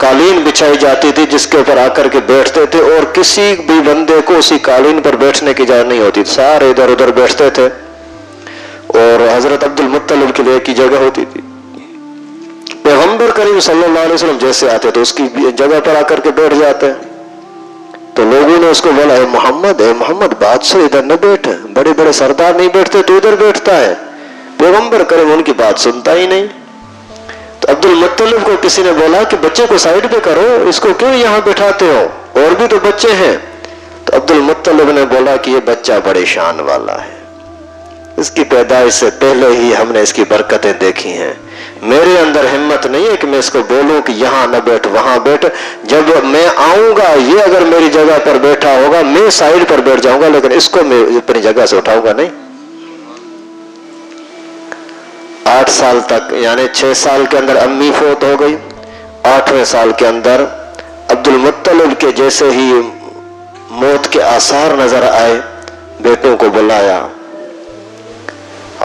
A: قالین بچھائی جاتی تھی جس کے اوپر آ کر کے بیٹھتے تھے، اور کسی بھی بندے کو اسی قالین پر بیٹھنے کی اجازت نہیں ہوتی تھی، سارے ادھر ادھر بیٹھتے تھے، اور حضرت عبد المطلب کے لیے ایک ہی جگہ ہوتی تھی۔ پیغمبر کریم صلی اللہ علیہ وسلم جیسے آتے تو اس کی جگہ پر آ کر کے بیٹھ جاتے، تو لوگوں نے اس کو بولا، اے محمد بات سے ادھر نہ بیٹھ، بڑے بڑے سردار نہیں بیٹھتے تو ادھر بیٹھتا ہے۔ پیغمبر کریم ان کی بات سنتا ہی نہیں۔ تو عبد المطلب کو کسی نے بولا کہ بچے کو سائڈ پہ کرو، اس کو کیوں یہاں بٹھاتے ہو، اور بھی تو بچے ہیں۔ تو عبد المطلب نے بولا کہ یہ بچہ بڑے شان والا ہے، اس کی پیدائش سے پہلے ہی ہم نے اس کی برکتیں دیکھی ہیں، میرے اندر ہمت نہیں ہے کہ میں اس کو بولوں کہ یہاں نہ بیٹھ وہاں بیٹھ، جب میں آؤں گا یہ اگر میری جگہ پر بیٹھا ہوگا میں سائڈ پر بیٹھ جاؤں گا، لیکن اس کو میں اپنی جگہ سے اٹھاؤں گا نہیں۔ 8 سال تک، یعنی 6 سال کے اندر امی فوت ہو گئی، 8ویں سال کے اندر عبد المطلب کے جیسے ہی موت کے آثار نظر آئے، بیٹوں کو بلایا،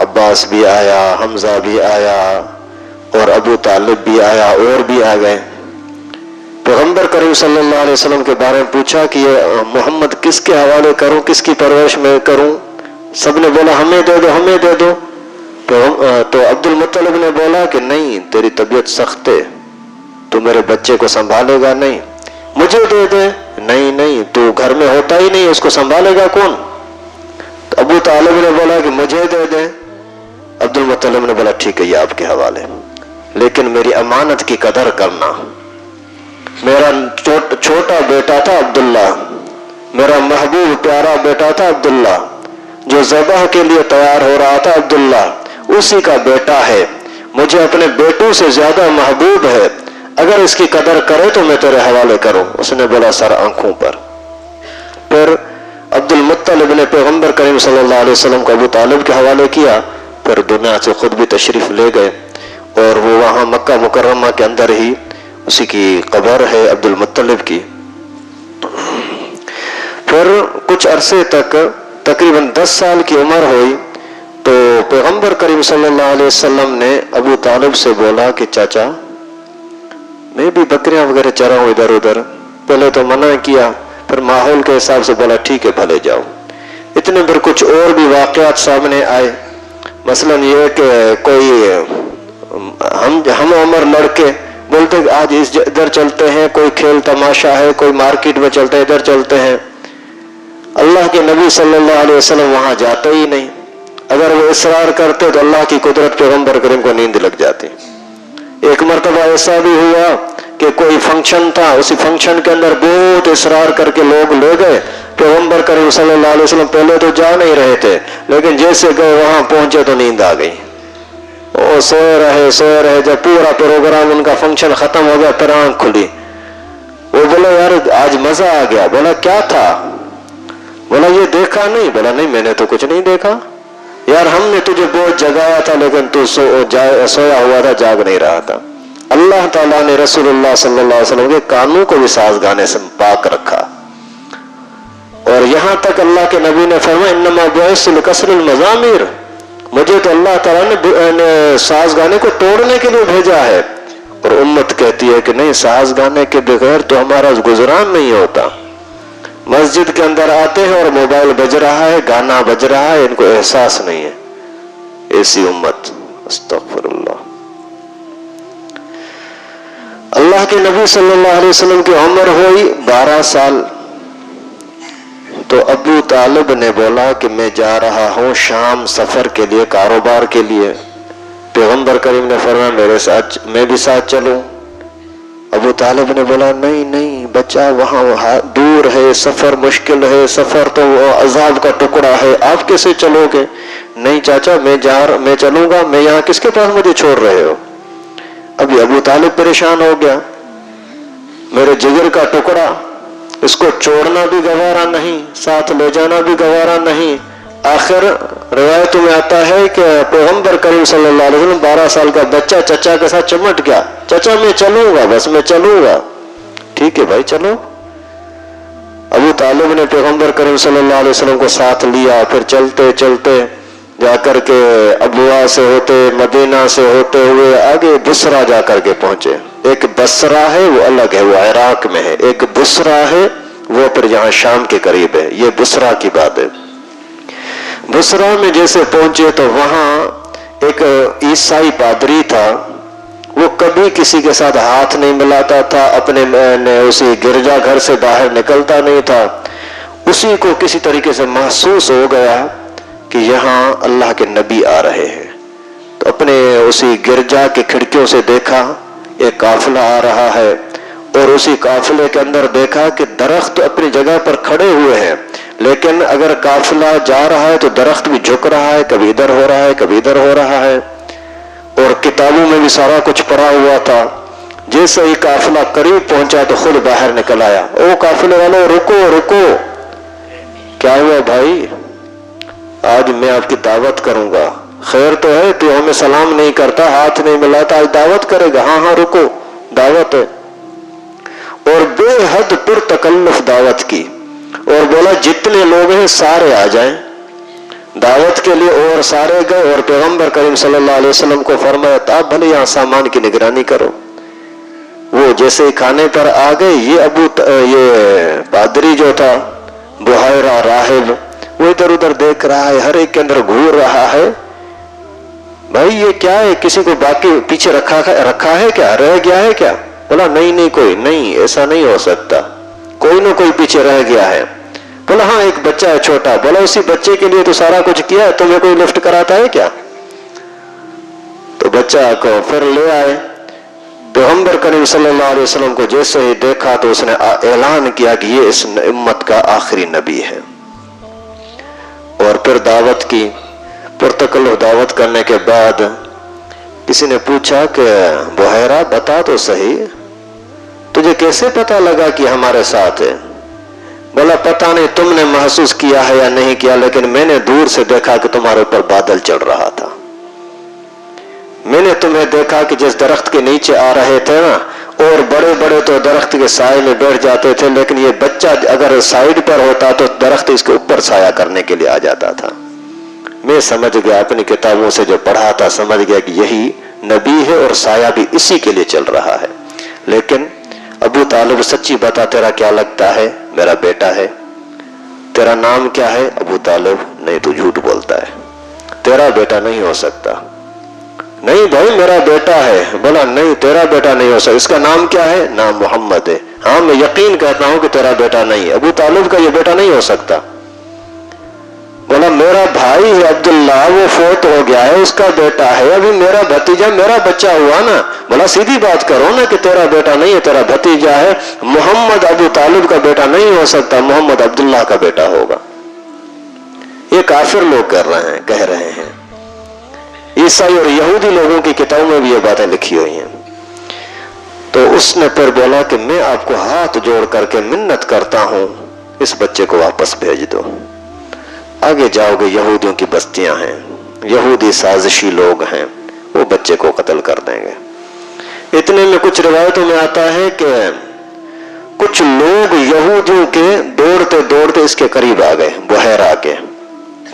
A: عباس بھی آیا، حمزہ بھی آیا، اور ابو طالب بھی آیا، اور بھی آ گئے۔ پیغمبر کریم صلی اللہ علیہ وسلم کے بارے میں پوچھا کہ یہ محمد کس کے حوالے کروں، کس کی پرورش میں کروں؟ سب نے بولا ہمیں دے دو، ہمیں دے دو۔ تو عبد المطلب نے بولا کہ نہیں، تیری طبیعت سخت ہے، تو میرے بچے کو سنبھالے گا نہیں، مجھے دے دے۔ نہیں، تو گھر میں ہوتا ہی نہیں، اس کو سنبھالے گا کون؟ تو ابو طالب نے بولا کہ مجھے دے دے۔ عبد المطلب نے بولا ٹھیک ہے یہ آپ کے حوالے، لیکن میری امانت کی قدر کرنا۔ میرا چھوٹا بیٹا تھا عبداللہ، میرا محبوب پیارا بیٹا تھا عبداللہ، جو ذبح کے لیے تیار ہو رہا تھا عبداللہ، اسی کا بیٹا ہے، مجھے اپنے بیٹوں سے زیادہ محبوب ہے، اگر اس کی قدر کرے تو میں تیرے حوالے کروں۔ اس نے بولا سر آنکھوں پر۔ پھر عبد المطلب نے پیغمبر کریم صلی اللہ علیہ وسلم کو ابو طالب کے حوالے کیا، پھر دنیا سے خود بھی تشریف لے گئے، اور وہ وہاں مکہ مکرمہ کے اندر ہی اسی کی قبر ہے عبد المطلب کی۔ پھر کچھ عرصے تک، تقریباً 10 سال کی عمر ہوئی تو پیغمبر کریم صلی اللہ علیہ وسلم نے ابو طالب سے بولا کہ چاچا میں بھی بکریاں وغیرہ چرا ہوں ادھر ادھر۔ پہلے تو منع کیا، پھر ماحول کے حساب سے بولا ٹھیک ہے بھلے جاؤ۔ اتنے پر کچھ اور بھی واقعات سامنے آئے، مثلا یہ کہ کوئی ہم عمر لڑکے بولتے کہ آج ادھر چلتے ہیں، کوئی کھیل تماشا ہے، کوئی مارکیٹ میں چلتے ہیں، ادھر چلتے ہیں۔ اللہ کے نبی صلی اللہ علیہ وسلم وہاں جاتے ہی نہیں، اگر وہ اصرار کرتے تو اللہ کی قدرت پیغمبر کریم کو نیند لگ جاتی۔ ایک مرتبہ ایسا بھی ہوا کہ کوئی فنکشن تھا، اسی فنکشن کے اندر بہت اصرار کر کے لوگ لے گئے، پیغمبر کریم صلی اللہ علیہ وسلم پہلے تو جا نہیں رہے تھے، لیکن جیسے گئے وہاں پہنچے تو نیند آ گئی، وہ سوئے رہے، جب پورا پروگرام ان کا فنکشن ختم ہو گیا پھر آنکھ کھلی، وہ بولا یار آج مزہ آ گیا۔ بولا کیا تھا؟ بولا یہ دیکھا نہیں؟ بولا نہیں میں نے تو کچھ نہیں دیکھا یار، ہم نے تجھے بہت جگایا تھا لیکن تو سویا ہوا تھا، جاگ نہیں رہا تھا۔ اللہ تعالیٰ نے رسول اللہ صلی اللہ علیہ وسلم کے کانوں کو بھی ساز گانے سے پاک رکھا، اور یہاں تک اللہ کے نبی نے فرمایا انما بعثت لکسر المزامیر، مجھے تو اللہ تعالیٰ نے ساز گانے کو توڑنے کے لیے بھیجا ہے، اور امت کہتی ہے کہ نہیں ساز گانے کے بغیر تو ہمارا گزران نہیں ہوتا۔ مسجد کے اندر آتے ہیں اور موبائل بج رہا ہے، گانا بج رہا ہے، ان کو احساس نہیں ہے، ایسی امت، استغفر اللہ۔ اللہ کے نبی صلی اللہ علیہ وسلم کی عمر ہوئی 12 سال، تو ابو طالب نے بولا کہ میں جا رہا ہوں شام سفر کے لیے، کاروبار کے لیے۔ پیغمبر کریم نے فرمایا میں بھی ساتھ چلوں؟ ابو طالب نے بولا نہیں بچہ وہاں دور ہے، سفر مشکل ہے، سفر تو عذاب کا ٹکڑا ہے، آپ کیسے چلو گے؟ نہیں چاچا میں چلوں گا، میں یہاں کس کے پاس مجھے چھوڑ رہے ہو؟ ابھی ابو طالب پریشان ہو گیا، میرے جگر کا ٹکڑا، اس کو چھوڑنا بھی گوارا نہیں، ساتھ لے جانا بھی گوارا نہیں۔ آخر روایتوں میں آتا ہے کہ پیغمبر کریم صلی اللہ علیہ وسلم 12 سال کا بچہ چچا کے ساتھ چمٹ گیا، چچا میں چلوں گا، بس میں چلوں گا۔ ٹھیک ہے بھائی چلو۔ ابو طالب نے پیغمبر کریم صلی اللہ علیہ وسلم کو ساتھ لیا، پھر چلتے چلتے جا کر کے ابوا سے ہوتے مدینہ سے ہوتے ہوئے آگے بصرہ جا کر کے پہنچے. ایک بصرہ ہے وہ الگ ہے، وہ عراق میں ہے. ایک بصرہ ہے وہ پھر یہاں شام کے قریب ہے. یہ بصرہ کی بات ہے. بصرہ میں جیسے پہنچے تو وہاں ایک عیسائی پادری تھا. وہ کبھی کسی کے ساتھ ہاتھ نہیں ملاتا تھا، اپنے اسی گرجا گھر سے باہر نکلتا نہیں تھا. اسی کو کسی طریقے سے محسوس ہو گیا کہ یہاں اللہ کے نبی آ رہے ہیں. تو اپنے اسی گرجا کی کھڑکیوں سے دیکھا ایک قافلہ آ رہا ہے، اور اسی قافلے کے اندر دیکھا کہ درخت اپنی جگہ پر کھڑے ہوئے ہیں، لیکن اگر قافلہ جا رہا ہے تو درخت بھی جھک رہا ہے، کبھی ادھر ہو رہا ہے کبھی ادھر ہو رہا ہے. اور کتابوں میں بھی سارا کچھ پڑھا ہوا تھا. جیسے ہی قافلہ قریب پہنچا تو خود باہر نکل آیا. او قافلے والوں رکو رکو. کیا ہوا بھائی؟ آج میں آپ کی دعوت کروں گا. خیر تو ہے، تو ہمیں سلام نہیں کرتا، ہاتھ نہیں ملاتا، آج دعوت کرے گا. ہاں ہاں رکو، دعوت ہے. اور بے حد پر تکلف دعوت کی، اور بولا جتنے لوگ ہیں سارے آ جائیں دعوت کے لیے. اور سارے گئے، اور پیغمبر کریم صلی اللہ علیہ وسلم کو فرمایا آپ بھلے یہاں سامان کی نگرانی کرو. وہ جیسے کھانے پر آ گئے، یہ پادری جو تھا بحیرہ راہب، وہ ادھر ادھر دیکھ رہا ہے، ہر ایک کے اندر گھور رہا ہے. بھائی یہ کیا ہے؟ کسی کو باقی پیچھے رکھا ہے کیا؟ رہ گیا ہے کیا؟ بولا نہیں کوئی نہیں، ایسا نہیں ہو سکتا، کوئی نہ کوئی پیچھے رہ گیا ہے. بولا ہاں ایک بچہ ہے چھوٹا. بولا اسی بچے کے لیے تو سارا کچھ کیا ہے، تمہیں کوئی لفٹ کراتا ہے کیا؟ تو بچہ کو پھر لے آئے. پیغمبر کریم صلی اللہ علیہ وسلم کو جیسے ہی دیکھا تو اس نے اعلان کیا کہ یہ اس امت کا آخری نبی ہے. اور پھر دعوت کی. پرتکلف دعوت کرنے کے بعد کسی نے پوچھا کہ بحیرہ بتا تو صحیح، تجھے کیسے پتا لگا کہ ہمارے ساتھ ہے؟ بولا پتہ نہیں تم نے محسوس کیا ہے یا نہیں کیا، لیکن میں نے دور سے دیکھا کہ تمہارے اوپر بادل چڑھ رہا تھا. میں نے تمہیں دیکھا کہ جس درخت کے نیچے آ رہے تھے نا، اور بڑے بڑے تو درخت کے سائے میں بیٹھ جاتے تھے، لیکن یہ بچہ اگر سائیڈ پر ہوتا تو درخت اس کے اوپر سایہ کرنے کے لیے آ جاتا تھا. میں سمجھ گیا، اپنی کتابوں سے جو پڑھا تھا سمجھ گیا کہ یہی نبی ہے، اور سایہ بھی اسی کے لیے چل رہا ہے. لیکن ابو طالب سچی بتا، تیرا کیا لگتا ہے؟ میرا بیٹا ہے. تیرا نام کیا ہے؟ ابو طالب. نہیں تو جھوٹ بولتا ہے، تیرا بیٹا نہیں ہو سکتا. نہیں بھائی میرا بیٹا ہے. بولا نہیں تیرا بیٹا نہیں ہو سکتا. اس کا نام کیا ہے؟ نام محمد ہے. ہاں میں یقین کہتا ہوں کہ تیرا بیٹا نہیں ہے، ابو طالب کا یہ بیٹا نہیں ہو سکتا. بولا میرا بھائی ہے عبداللہ، وہ فوت ہو گیا ہے، اس کا بیٹا ہے. ابھی میرا بھتیجا میرا بچہ ہوا نا. بولا سیدھی بات کرو نا کہ تیرا بیٹا نہیں ہے، تیرا بھتیجا ہے. محمد ابو طالب کا بیٹا نہیں ہو سکتا، محمد عبداللہ کا بیٹا ہوگا. یہ کافر لوگ کہہ رہے ہیں. عیسائی اور یہودی لوگوں کی کتابوں میں بھی یہ باتیں لکھی ہوئی ہیں. تو اس نے پھر بولا کہ میں آپ کو ہاتھ جوڑ کر کے منت کرتا ہوں، اس بچے کو واپس بھیج دو. آگے جاؤ گے یہودیوں کی بستیاں ہیں، یہودی سازشی لوگ ہیں، وہ بچے کو قتل کر دیں گے. اتنے میں کچھ روایتوں میں آتا ہے کہ کچھ لوگ یہودیوں کے دوڑتے دوڑتے اس کے قریب آ گئے، بحیرہ کے.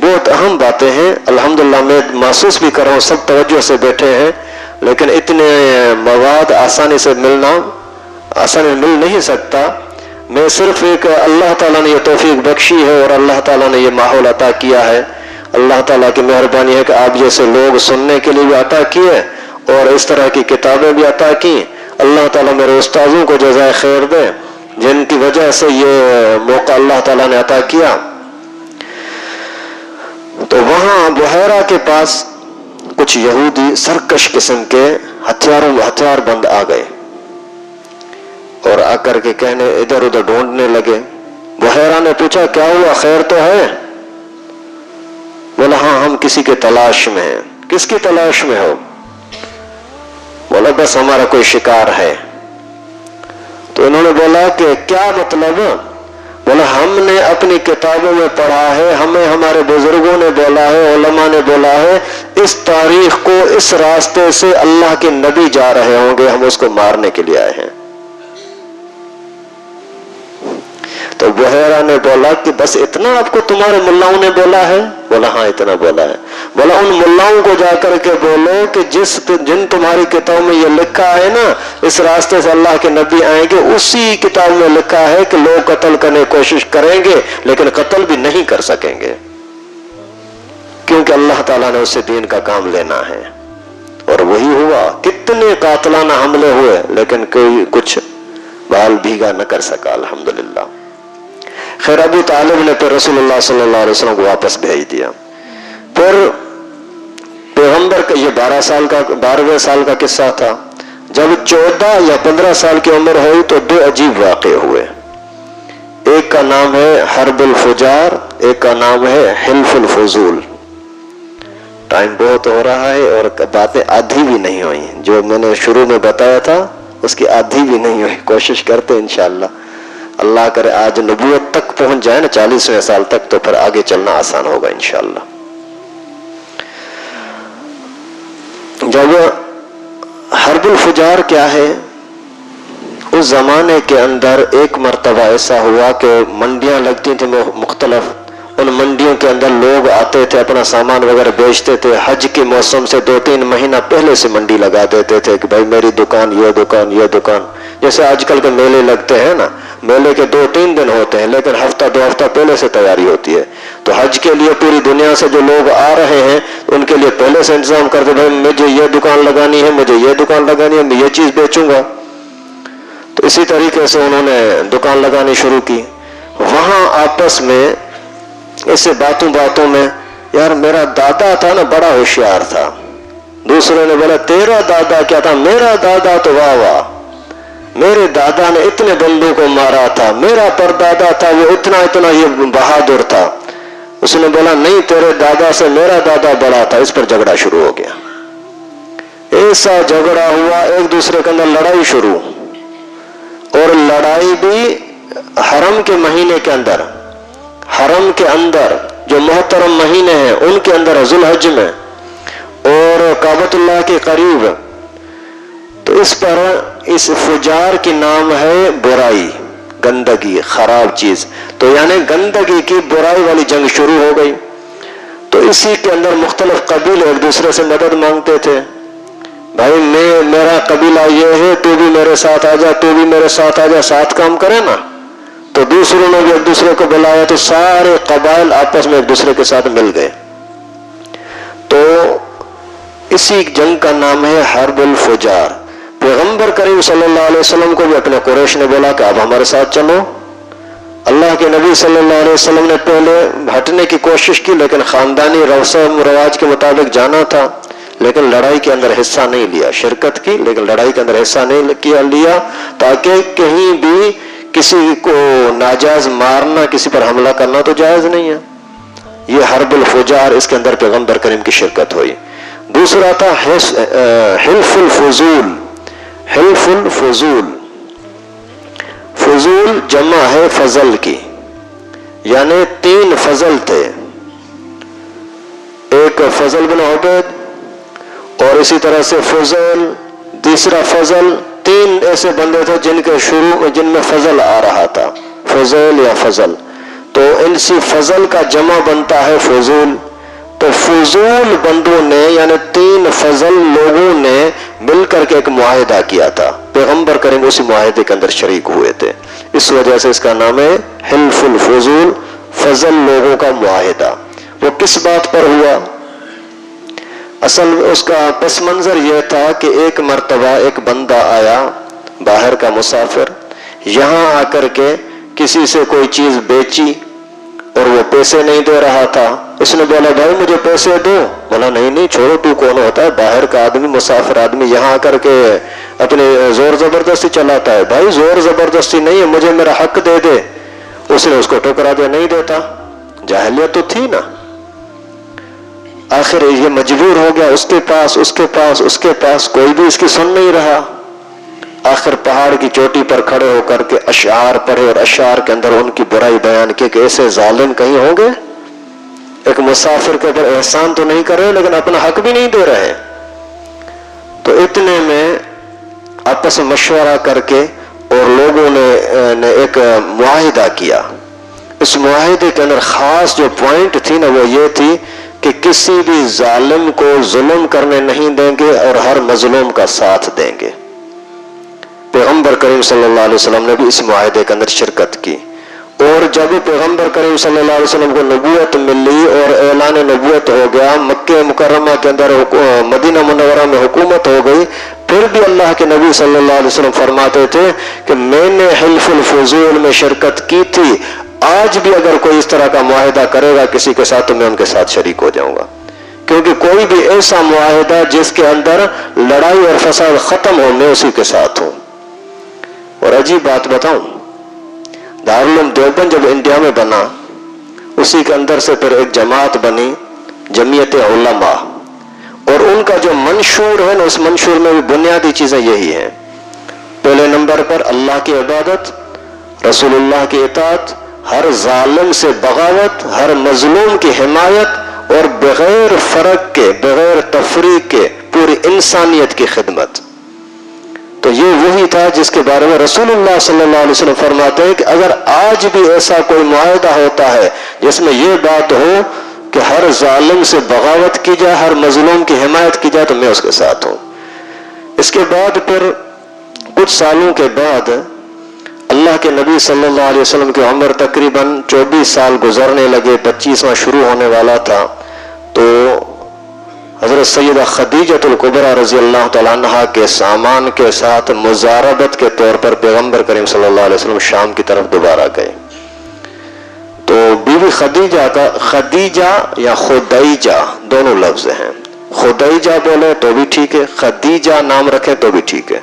A: بہت اہم باتیں ہیں، الحمدللہ میں محسوس بھی کر رہا ہوں، سب توجہ سے بیٹھے ہیں، لیکن اتنے مواد آسانی سے مل نہیں سکتا. میں صرف ایک اللہ تعالیٰ نے یہ توفیق بخشی ہے، اور اللہ تعالیٰ نے یہ ماحول عطا کیا ہے. اللہ تعالیٰ کی مہربانی ہے کہ آپ جیسے لوگ سننے کے لیے بھی عطا کیے، اور اس طرح کی کتابیں بھی عطا کی. اللہ تعالیٰ میرے استاذوں کو جزائے خیر دے، جن کی وجہ سے یہ موقع اللہ تعالیٰ نے عطا کیا. تو وہاں بحیرہ کے پاس کچھ یہودی سرکش قسم کے ہتھیار بند آ گئے، اور آ کر کے کہنے ادھر ادھر ڈھونڈنے لگے. بحیرہ نے پوچھا کیا ہوا، خیر تو ہے؟ بولا ہاں ہم کسی کے تلاش میں ہیں. کس کی تلاش میں ہو؟ بولا بس ہمارا کوئی شکار ہے. تو انہوں نے بولا کہ کیا مطلب؟ بولا ہم نے اپنی کتابوں میں پڑھا ہے، ہمیں ہمارے بزرگوں نے بولا ہے، علماء نے بولا ہے، اس تاریخ کو اس راستے سے اللہ کے نبی جا رہے ہوں گے، ہم اس کو مارنے کے لیے آئے ہیں. تو بحیرہ نے بولا کہ بس اتنا آپ کو تمہارے ملاؤں نے بولا ہے؟ بولا ہاں اتنا بولا ہے۔ بولا ان ملاؤں کو جا کر کے بولو کہ جن تمہاری کتاب میں یہ لکھا ہے نا، اس راستے سے اللہ کے نبی آئیں گے، اسی کتاب میں لکھا ہے کہ لوگ قتل کرنے کی کوشش کریں گے لیکن قتل بھی نہیں کر سکیں گے، کیونکہ اللہ تعالیٰ نے اس سے دین کا کام لینا ہے۔ اور وہی ہوا، کتنے قاتلانہ حملے ہوئے لیکن کوئی کچھ بال بھیگا نہ کر سکا، الحمدللہ۔ خیر ابو طالب نے پھر رسول اللہ صلی اللہ علیہ وسلم کو واپس بھیج دیا۔ پھر پیغمبر کا یہ 12ویں سال کا قصہ تھا۔ جب 14 یا 15 سال کی عمر ہوئی تو 2 عجیب واقعے ہوئے۔ ایک کا نام ہے حرب الفجار، ایک کا نام ہے حلف الفضول۔ ٹائم بہت ہو رہا ہے اور باتیں آدھی بھی نہیں ہوئی، جو میں نے شروع میں بتایا تھا اس کی آدھی بھی نہیں ہوئی، کوشش کرتے انشاءاللہ، اللہ کرے آج نبوت تک پہنچ جائے نا 40ویں سال تک، تو پھر آگے چلنا آسان ہوگا انشاءاللہ۔ جب حرب الفجار کیا ہے، اس زمانے کے اندر ایک مرتبہ ایسا ہوا کہ منڈیاں لگتی تھیں مختلف، ان منڈیوں کے اندر لوگ آتے تھے، اپنا سامان وغیرہ بیچتے تھے۔ حج کے موسم سے 2-3 مہینہ پہلے سے منڈی لگا دیتے تھے کہ بھائی میری دکان، یہ دکان، یہ دکان۔ جیسے آج کل کے میلے لگتے ہیں نا، میلے کے 2-3 دن ہوتے ہیں لیکن ہفتہ 2 ہفتہ پہلے سے تیاری ہوتی ہے۔ تو حج کے لیے پوری دنیا سے جو لوگ آ رہے ہیں ان کے لیے پہلے سے انتظام کرتے، بھائی مجھے یہ دکان لگانی ہے، مجھے یہ دکان لگانی ہے، میں یہ چیز بیچوں گا۔ تو اسی طریقے سے انہوں نے دکان لگانی شروع کی۔ وہاں آپس میں ایسے باتوں میں، یار میرا دادا تھا نا بڑا ہوشیار تھا، دوسرے نے بولا تیرا دادا کیا تھا، میرا دادا تو واہ واہ، میرے دادا نے اتنے بندوں کو مارا تھا، میرا پردادا تھا وہ اتنا یہ بہادر تھا۔ اس نے بولا نہیں تیرے دادا سے میرا دادا بڑا تھا۔ اس پر جھگڑا شروع ہو گیا، ایسا جھگڑا ہوا، ایک دوسرے کے اندر لڑائی شروع، اور لڑائی بھی حرم کے مہینے کے اندر، حرم کے اندر جو محترم مہینے ہیں ان کے اندر، ذوالحج میں اور کعبۃ اللہ کے قریب۔ تو اس فجار کی نام ہے برائی، گندگی، خراب چیز، تو یعنی گندگی کی برائی والی جنگ شروع ہو گئی۔ تو اسی کے اندر مختلف قبیلے ایک دوسرے سے مدد مانگتے تھے، بھائی میرا قبیلہ یہ ہے، تو بھی میرے ساتھ آ جا، تو بھی میرے ساتھ آ جا، ساتھ کام کرے نا۔ تو دوسروں نے بھی ایک دوسرے کو بلایا، تو سارے قبائل آپس میں ایک دوسرے کے ساتھ مل گئے۔ تو اسی جنگ کا نام ہے حرب الفجار۔ پیغمبر کریم صلی اللہ علیہ وسلم کو بھی اپنے قریش نے بولا کہ اب ہمارے ساتھ چلو۔ اللہ کے نبی صلی اللہ علیہ وسلم نے پہلے ہٹنے کی کوشش کی لیکن خاندانی رسم و رواج کے مطابق جانا تھا، لیکن لڑائی کے اندر حصہ نہیں لیا، شرکت کی لیکن لڑائی کے اندر حصہ نہیں لیا، تاکہ کہیں بھی کسی کو ناجائز مارنا، کسی پر حملہ کرنا تو جائز نہیں ہے۔ یہ حرب الفجار، اس کے اندر پیغمبر کریم کی شرکت ہوئی۔ دوسرا تھا حلف الفضول۔ حلف الفضول، فضول جمع ہے فضل کی، یعنی 3 فضل تھے، ایک فضل بن عبید اور اسی طرح سے فضل، تیسرا فضل، 3 ایسے بندے تھے جن میں فضل آ رہا تھا، فضل یا فضل، تو ان سی فضل کا جمع بنتا ہے فضول۔ تو فضول بندوں نے یعنی 3 فضل لوگوں نے مل کر کے ایک معاہدہ کیا تھا، پیغمبر کریم اسی معاہدے کے اندر شریک ہوئے تھے، اس وجہ سے اس کا نام ہے حلف الفضول، فضل لوگوں کا معاہدہ۔ وہ کس بات پر ہوا؟ اصل اس کا پس منظر یہ تھا کہ ایک مرتبہ ایک بندہ آیا باہر کا مسافر، یہاں آ کر کے کسی سے کوئی چیز بیچی اور وہ پیسے نہیں دے رہا تھا۔ اس نے بولا بھائی مجھے پیسے دو۔ بولا نہیں چھوڑو، تو کون ہوتا ہے، باہر کا آدمی، مسافر آدمی یہاں آ کر کے اپنے زور زبردستی چلاتا ہے۔ بھائی زور زبردستی نہیں ہے، مجھے میرا حق دے دے۔ اس نے اس کو ٹھکرا دیا، نہیں دیتا، جاہلیت تو تھی نا۔ آخر یہ مجبور ہو گیا، اس کے پاس کوئی بھی اس کی سن نہیں رہا۔ آخر پہاڑ کی چوٹی پر کھڑے ہو کر کے اشعار پڑھے اور اشعار کے اندر ان کی برائی بیان کی کہ ایسے ظالم کہیں ہوں گے، ایک مسافر کے اوپر احسان تو نہیں کر رہے لیکن اپنا حق بھی نہیں دے رہے۔ تو اتنے میں آپس میں مشورہ کر کے اور لوگوں نے ایک معاہدہ کیا. اس معاہدے کے اندر خاص جو پوائنٹ تھی نا وہ یہ تھی کہ کسی بھی ظالم کو ظلم کرنے نہیں دیں گے اور ہر مظلوم کا ساتھ دیں گے. پیغمبر کریم صلی اللہ علیہ وسلم نے بھی اس معاہدے کے اندر شرکت کی. اور جب پیغمبر کریم صلی اللہ علیہ وسلم کو نبوت ملی اور اعلان نبوت ہو گیا، مکہ مکرمہ کے اندر مدینہ منورہ میں حکومت ہو گئی، پھر بھی اللہ کے نبی صلی اللہ علیہ وسلم فرماتے تھے کہ میں نے حلف الفضول میں شرکت کی تھی، آج بھی اگر کوئی اس طرح کا معاہدہ کرے گا کسی کے ساتھ تو میں ان کے ساتھ شریک ہو جاؤں گا. کیونکہ کوئی بھی ایسا معاہدہ جس کے اندر لڑائی اور فساد ختم ہو، میں اسی کے ساتھ ہوں. اور عجیب بات بتاؤں، دارالعلوم دیوبند جب انڈیا میں بنا، اسی کے اندر سے پھر ایک جماعت بنی، جمعیت علماء، اور ان کا جو منشور ہے نا، اس منشور میں بھی بنیادی چیزیں یہی ہیں. پہلے نمبر پر اللہ کی عبادت، رسول اللہ کی اطاعت، ہر ظالم سے بغاوت، ہر مظلوم کی حمایت، اور بغیر فرق کے، بغیر تفریق کے پوری انسانیت کی خدمت. تو یہ وہی تھا جس کے بارے میں رسول اللہ صلی اللہ علیہ وسلم فرماتے ہیں کہ اگر آج بھی ایسا کوئی معاہدہ ہوتا ہے جس میں یہ بات ہو کہ ہر ظالم سے بغاوت کی جائے، ہر مظلوم کی حمایت کی جائے، تو میں اس کے ساتھ ہوں. اس کے بعد پھر کچھ سالوں کے بعد اللہ کے نبی صلی اللہ علیہ وسلم کی عمر تقریباً 24 سال گزرنے لگے، 25واں شروع ہونے والا تھا. تو حضرت سیدہ خدیجۃ الکبریٰ رضی اللہ تعالیٰ عنہ کے سامان کے ساتھ مزاربت کے طور پر پیغمبر کریم صلی اللہ علیہ وسلم شام کی طرف دوبارہ گئے. تو بی بی خدیجہ کا، خدیجہ یا خدیجہ دونوں لفظ ہیں، خدیجہ بولے تو بھی ٹھیک ہے، خدیجہ نام رکھے تو بھی ٹھیک ہے.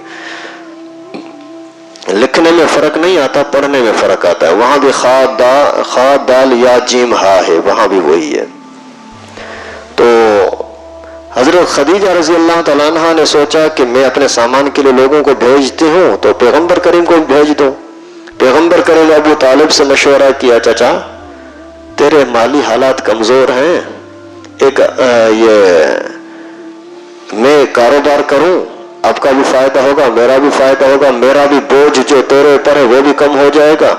A: لکھنے میں فرق نہیں آتا، پڑھنے میں فرق آتا ہے. وہاں بھی خا دال یا جیم ہا ہے، وہاں بھی وہی ہے. تو حضرت خدیجہ رضی اللہ تعالیٰ عنہ نے سوچا کہ میں اپنے سامان کے لیے لوگوں کو بھیجتی ہوں تو پیغمبر کریم کو بھیج دو. پیغمبر کریم ابو طالب سے مشورہ کیا، چچا تیرے مالی حالات کمزور ہیں، ایک میں کاروبار کروں، آپ کا بھی فائدہ ہوگا، میرا بھی فائدہ ہوگا، میرا بھی بوجھ جو تیرے اوپر ہے وہ بھی کم ہو جائے گا.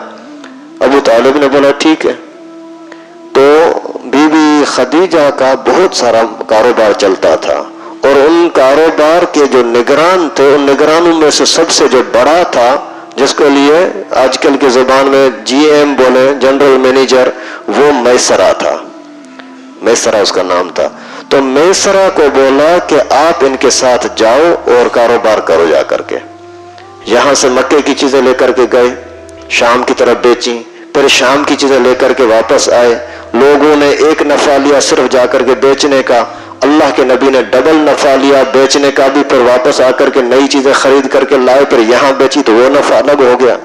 A: ابو طالب نے بولا ٹھیک ہے. تو بی بی خدیجہ کا بہت سارا کاروبار چلتا تھا، اور ان کاروبار کے جو نگران تھے، ان نگرانوں میں سے سب سے جو بڑا تھا، جس کے لیے آج کل کی زبان میں جی ایم بولے، جنرل مینیجر، وہ میسرہ تھا. میسرہ اس کا نام تھا. تو میسرہ کو بولا کہ آپ ان کے ساتھ جاؤ اور کاروبار کرو جا کر کے. یہاں سے مکے کی چیزیں لے کر کے گئے، شام کی طرف بیچیں، پھر شام کی چیزیں لے کر کے واپس آئے. لوگوں نے ایک نفع لیا صرف جا کر کے بیچنے کا، اللہ کے نبی نے ڈبل نفع لیا بیچنے کا بھی، پھر واپس آ کر کے نئی چیزیں خرید کر کے لائے، پھر یہاں بیچی تو وہ نفع الگ ہو گیا.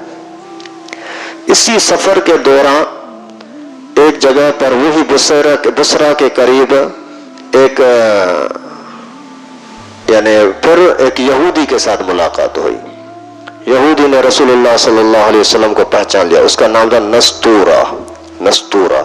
A: اسی سفر کے دوران ایک جگہ پر وہی بصرہ کے قریب ایک یعنی پھر ایک یہودی کے ساتھ ملاقات ہوئی. یہودی نے رسول اللہ صلی اللہ علیہ وسلم کو پہچان لیا، اس کا نام تھا نستورہ.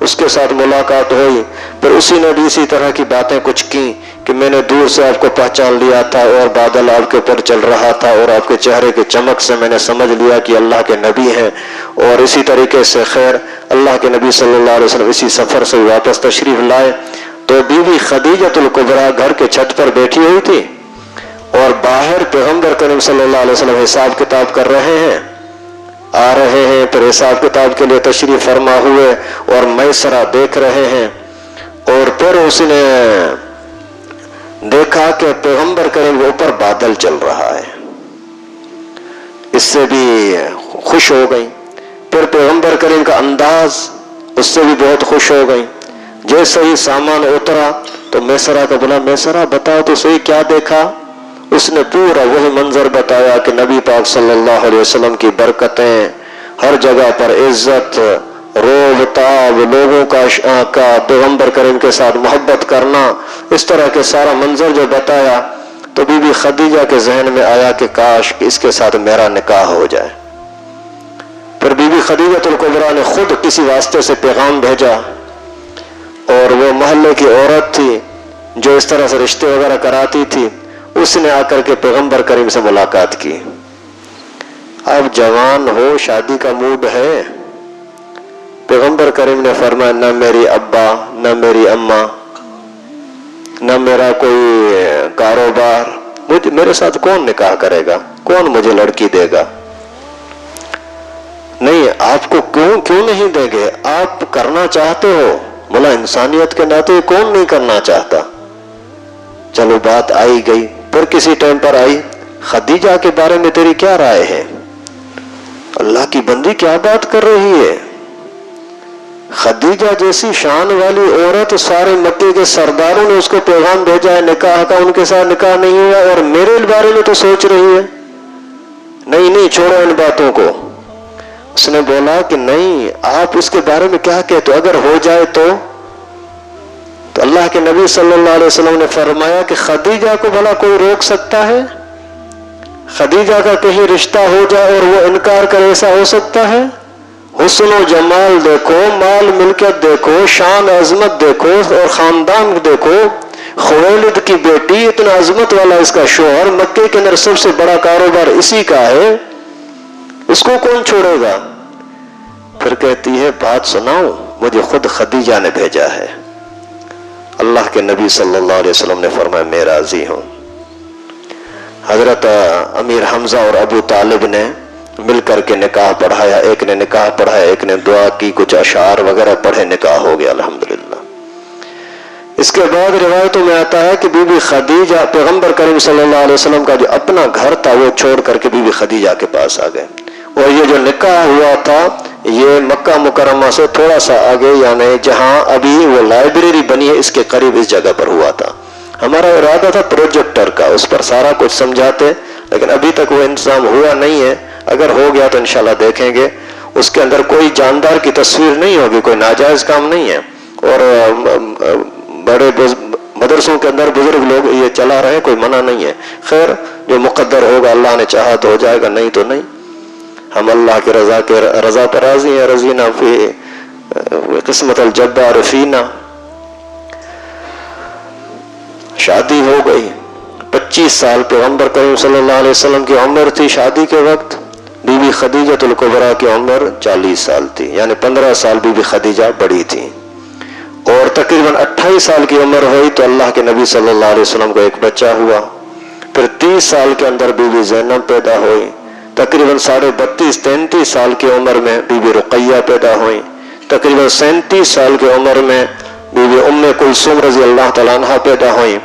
A: اس کے ساتھ ملاقات ہوئی. پھر اسی نے بھی اسی طرح کی باتیں کچھ کی کہ میں نے دور سے آپ کو پہچان لیا تھا اور بادل آپ کے اوپر چل رہا تھا اور آپ کے چہرے کے چمک سے میں نے سمجھ لیا کہ اللہ کے نبی ہیں. اور اسی طریقے سے خیر اللہ کے نبی صلی اللہ علیہ وسلم اسی سفر سے واپس تشریف لائے. تو بی بی خدیجۃ الکبریٰ گھر کے چھت پر بیٹھی ہوئی تھی اور باہر پیغمبر کریم صلی اللہ علیہ وسلم حساب کتاب کر رہے ہیں، آ رہے ہیں، پھر حساب کتاب کے لیے تشریف فرما ہوئے اور میسرہ دیکھ رہے ہیں. اور پھر اس نے دیکھا کہ پیغمبر کریم کے اوپر بادل چل رہا ہے، اس سے بھی خوش ہو گئی. پھر پیغمبر کریم کا انداز اس سے بھی بہت خوش ہو گئی. جیسے ہی سامان اترا تو میسرہ کو بولا، میسرہ بتاؤ تو صحیح کیا دیکھا. اس نے پورا وہی منظر بتایا کہ نبی پاک صلی اللہ علیہ وسلم کی برکتیں، ہر جگہ پر عزت، روب تاب، لوگوں کا پیغمبر کریم کے ساتھ محبت کرنا، اس طرح کے سارا منظر جو بتایا. تو بی بی خدیجہ کے ذہن میں آیا کہ کاش اس کے ساتھ میرا نکاح ہو جائے. پھر بی بی خدیجۃ الکبریٰ نے خود کسی واسطے سے پیغام بھیجا، اور وہ محلے کی عورت تھی جو اس طرح سے رشتے وغیرہ کراتی تھی، اس نے آ کر کے پیغمبر کریم سے ملاقات کی. آپ جوان ہو، شادی کا موڈ ہے، پیغمبر کریم نے فرمایا نہ میری ابا نہ میری اماں نہ میرا کوئی کاروبار، میرے ساتھ کون نکاح کرے گا، کون مجھے لڑکی دے گا؟ نہیں، آپ کو کیوں نہیں دیں گے؟ آپ کرنا چاہتے ہو، بولا انسانیت کے ناطے کون نہیں کرنا چاہتا؟ چلو بات آئی گئی، پھر کسی ٹائم پر آئی، خدیجہ کے بارے میں تیری کیا رائے ہے؟ اللہ کی بندی کیا بات کر رہی ہے؟ خدیجہ جیسی شان والی عورت، سارے مکے کے سرداروں نے اس کو پیغام بھیجا ہے نکاح کا، ان کے ساتھ نکاح نہیں ہوا، اور میرے بارے میں تو سوچ رہی ہے۔ نہیں چھوڑو ان باتوں کو۔ اس نے بولا کہ نہیں، آپ اس کے بارے میں کیا کہتے ہو؟ اگر ہو جائے تو اللہ کے نبی صلی اللہ علیہ وسلم نے فرمایا کہ خدیجہ کو بھلا کوئی روک سکتا ہے؟ خدیجہ کا کہیں رشتہ ہو جائے اور وہ انکار کرے، ایسا ہو سکتا ہے؟ حسن و جمال دیکھو، مال ملکت دیکھو، شان عظمت دیکھو، اور خاندان دیکھو، خویلد کی بیٹی، اتنا عظمت والا اس کا شوہر، مکے کے اندر سب سے بڑا کاروبار اسی کا ہے، اس کو کون چھوڑے گا؟ پھر کہتی ہے بات سناؤں، مجھے خود خدیجہ نے بھیجا ہے۔ اللہ کے نبی صلی اللہ علیہ وسلم نے فرمایا میں راضی ہوں۔ حضرت امیر حمزہ اور ابو طالب نے مل کر کے نکاح پڑھایا، ایک نے نکاح پڑھایا، ایک نے دعا کی، کچھ اشعار وغیرہ پڑھے، نکاح ہو گیا الحمدللہ۔ اس کے بعد روایتوں میں آتا ہے کہ بی بی خدیجہ، پیغمبر کریم صلی اللہ علیہ وسلم کا جو اپنا گھر تھا وہ چھوڑ کر کے بی بی خدیجہ کے پاس آ گئے، اور یہ جو نکاح ہوا تھا یہ مکہ مکرمہ سے تھوڑا سا آگے، یعنی جہاں ابھی وہ لائبریری بنی ہے اس کے قریب اس جگہ پر ہوا تھا۔ ہمارا ارادہ تھا پروجیکٹر کا، اس پر سارا کچھ سمجھاتے، لیکن ابھی تک وہ انتظام ہوا نہیں ہے، اگر ہو گیا تو انشاءاللہ دیکھیں گے۔ اس کے اندر کوئی جاندار کی تصویر نہیں ہوگی، کوئی ناجائز کام نہیں ہے، اور بڑے مدرسوں کے اندر بزرگ لوگ یہ چلا رہے ہیں، کوئی منع نہیں ہے۔ خیر، جو مقدر ہوگا اللہ نے چاہا تو ہو جائے گا، نہیں تو نہیں۔ ہم اللہ کی رضا پر راضی ہیں، رضینا فی قسمت الجبار فینا۔ شادی ہو گئی، 25 سال پیغمبر کریم صلی اللہ علیہ وسلم کی عمر تھی شادی کے وقت، بی بی خدیجہ الکبریٰ کی عمر 40 سال تھی، یعنی 15 سال بی بی خدیجہ بڑی تھی، اور تقریباً 28 سال کی عمر ہوئی تو اللہ کے نبی صلی اللہ علیہ وسلم کو ایک بچہ ہوا۔ پھر 30 سال کے اندر بی بی زینب پیدا ہوئی، تقریباً 32-33 سال کی عمر میں بی بی رقیہ پیدا ہوئی، تقریباً 37 سال کی عمر میں بی بی ام کلثوم رضی اللہ تعالیٰ عنہ پیدا ہوئی،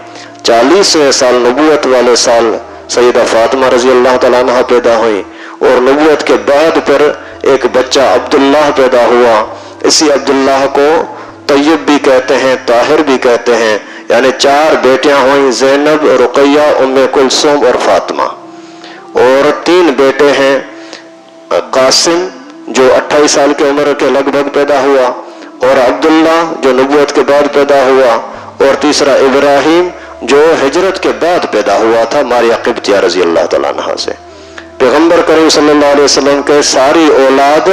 A: 40ویں سال نبوت والے سال سیدہ فاطمہ رضی اللہ تعالیٰ عنہ پیدا ہوئی، اور نبوت کے بعد پھر ایک بچہ عبداللہ پیدا ہوا۔ اسی عبداللہ کو طیب بھی کہتے ہیں، طاہر بھی کہتے ہیں، یعنی 4 بیٹیاں ہوئیں، زینب، رقیہ، ام کلثوم اور فاطمہ، اور 3 بیٹے ہیں، قاسم جو 28 سال کی عمر کے لگ بھگ پیدا ہوا، اور عبداللہ جو نبوت کے بعد پیدا ہوا، اور تیسرا ابراہیم جو ہجرت کے بعد پیدا ہوا تھا ماریہ قبطیہ رضی اللہ تعالیٰ عنہ سے۔ پیغمبر کریم صلی اللہ علیہ وسلم کے ساری اولاد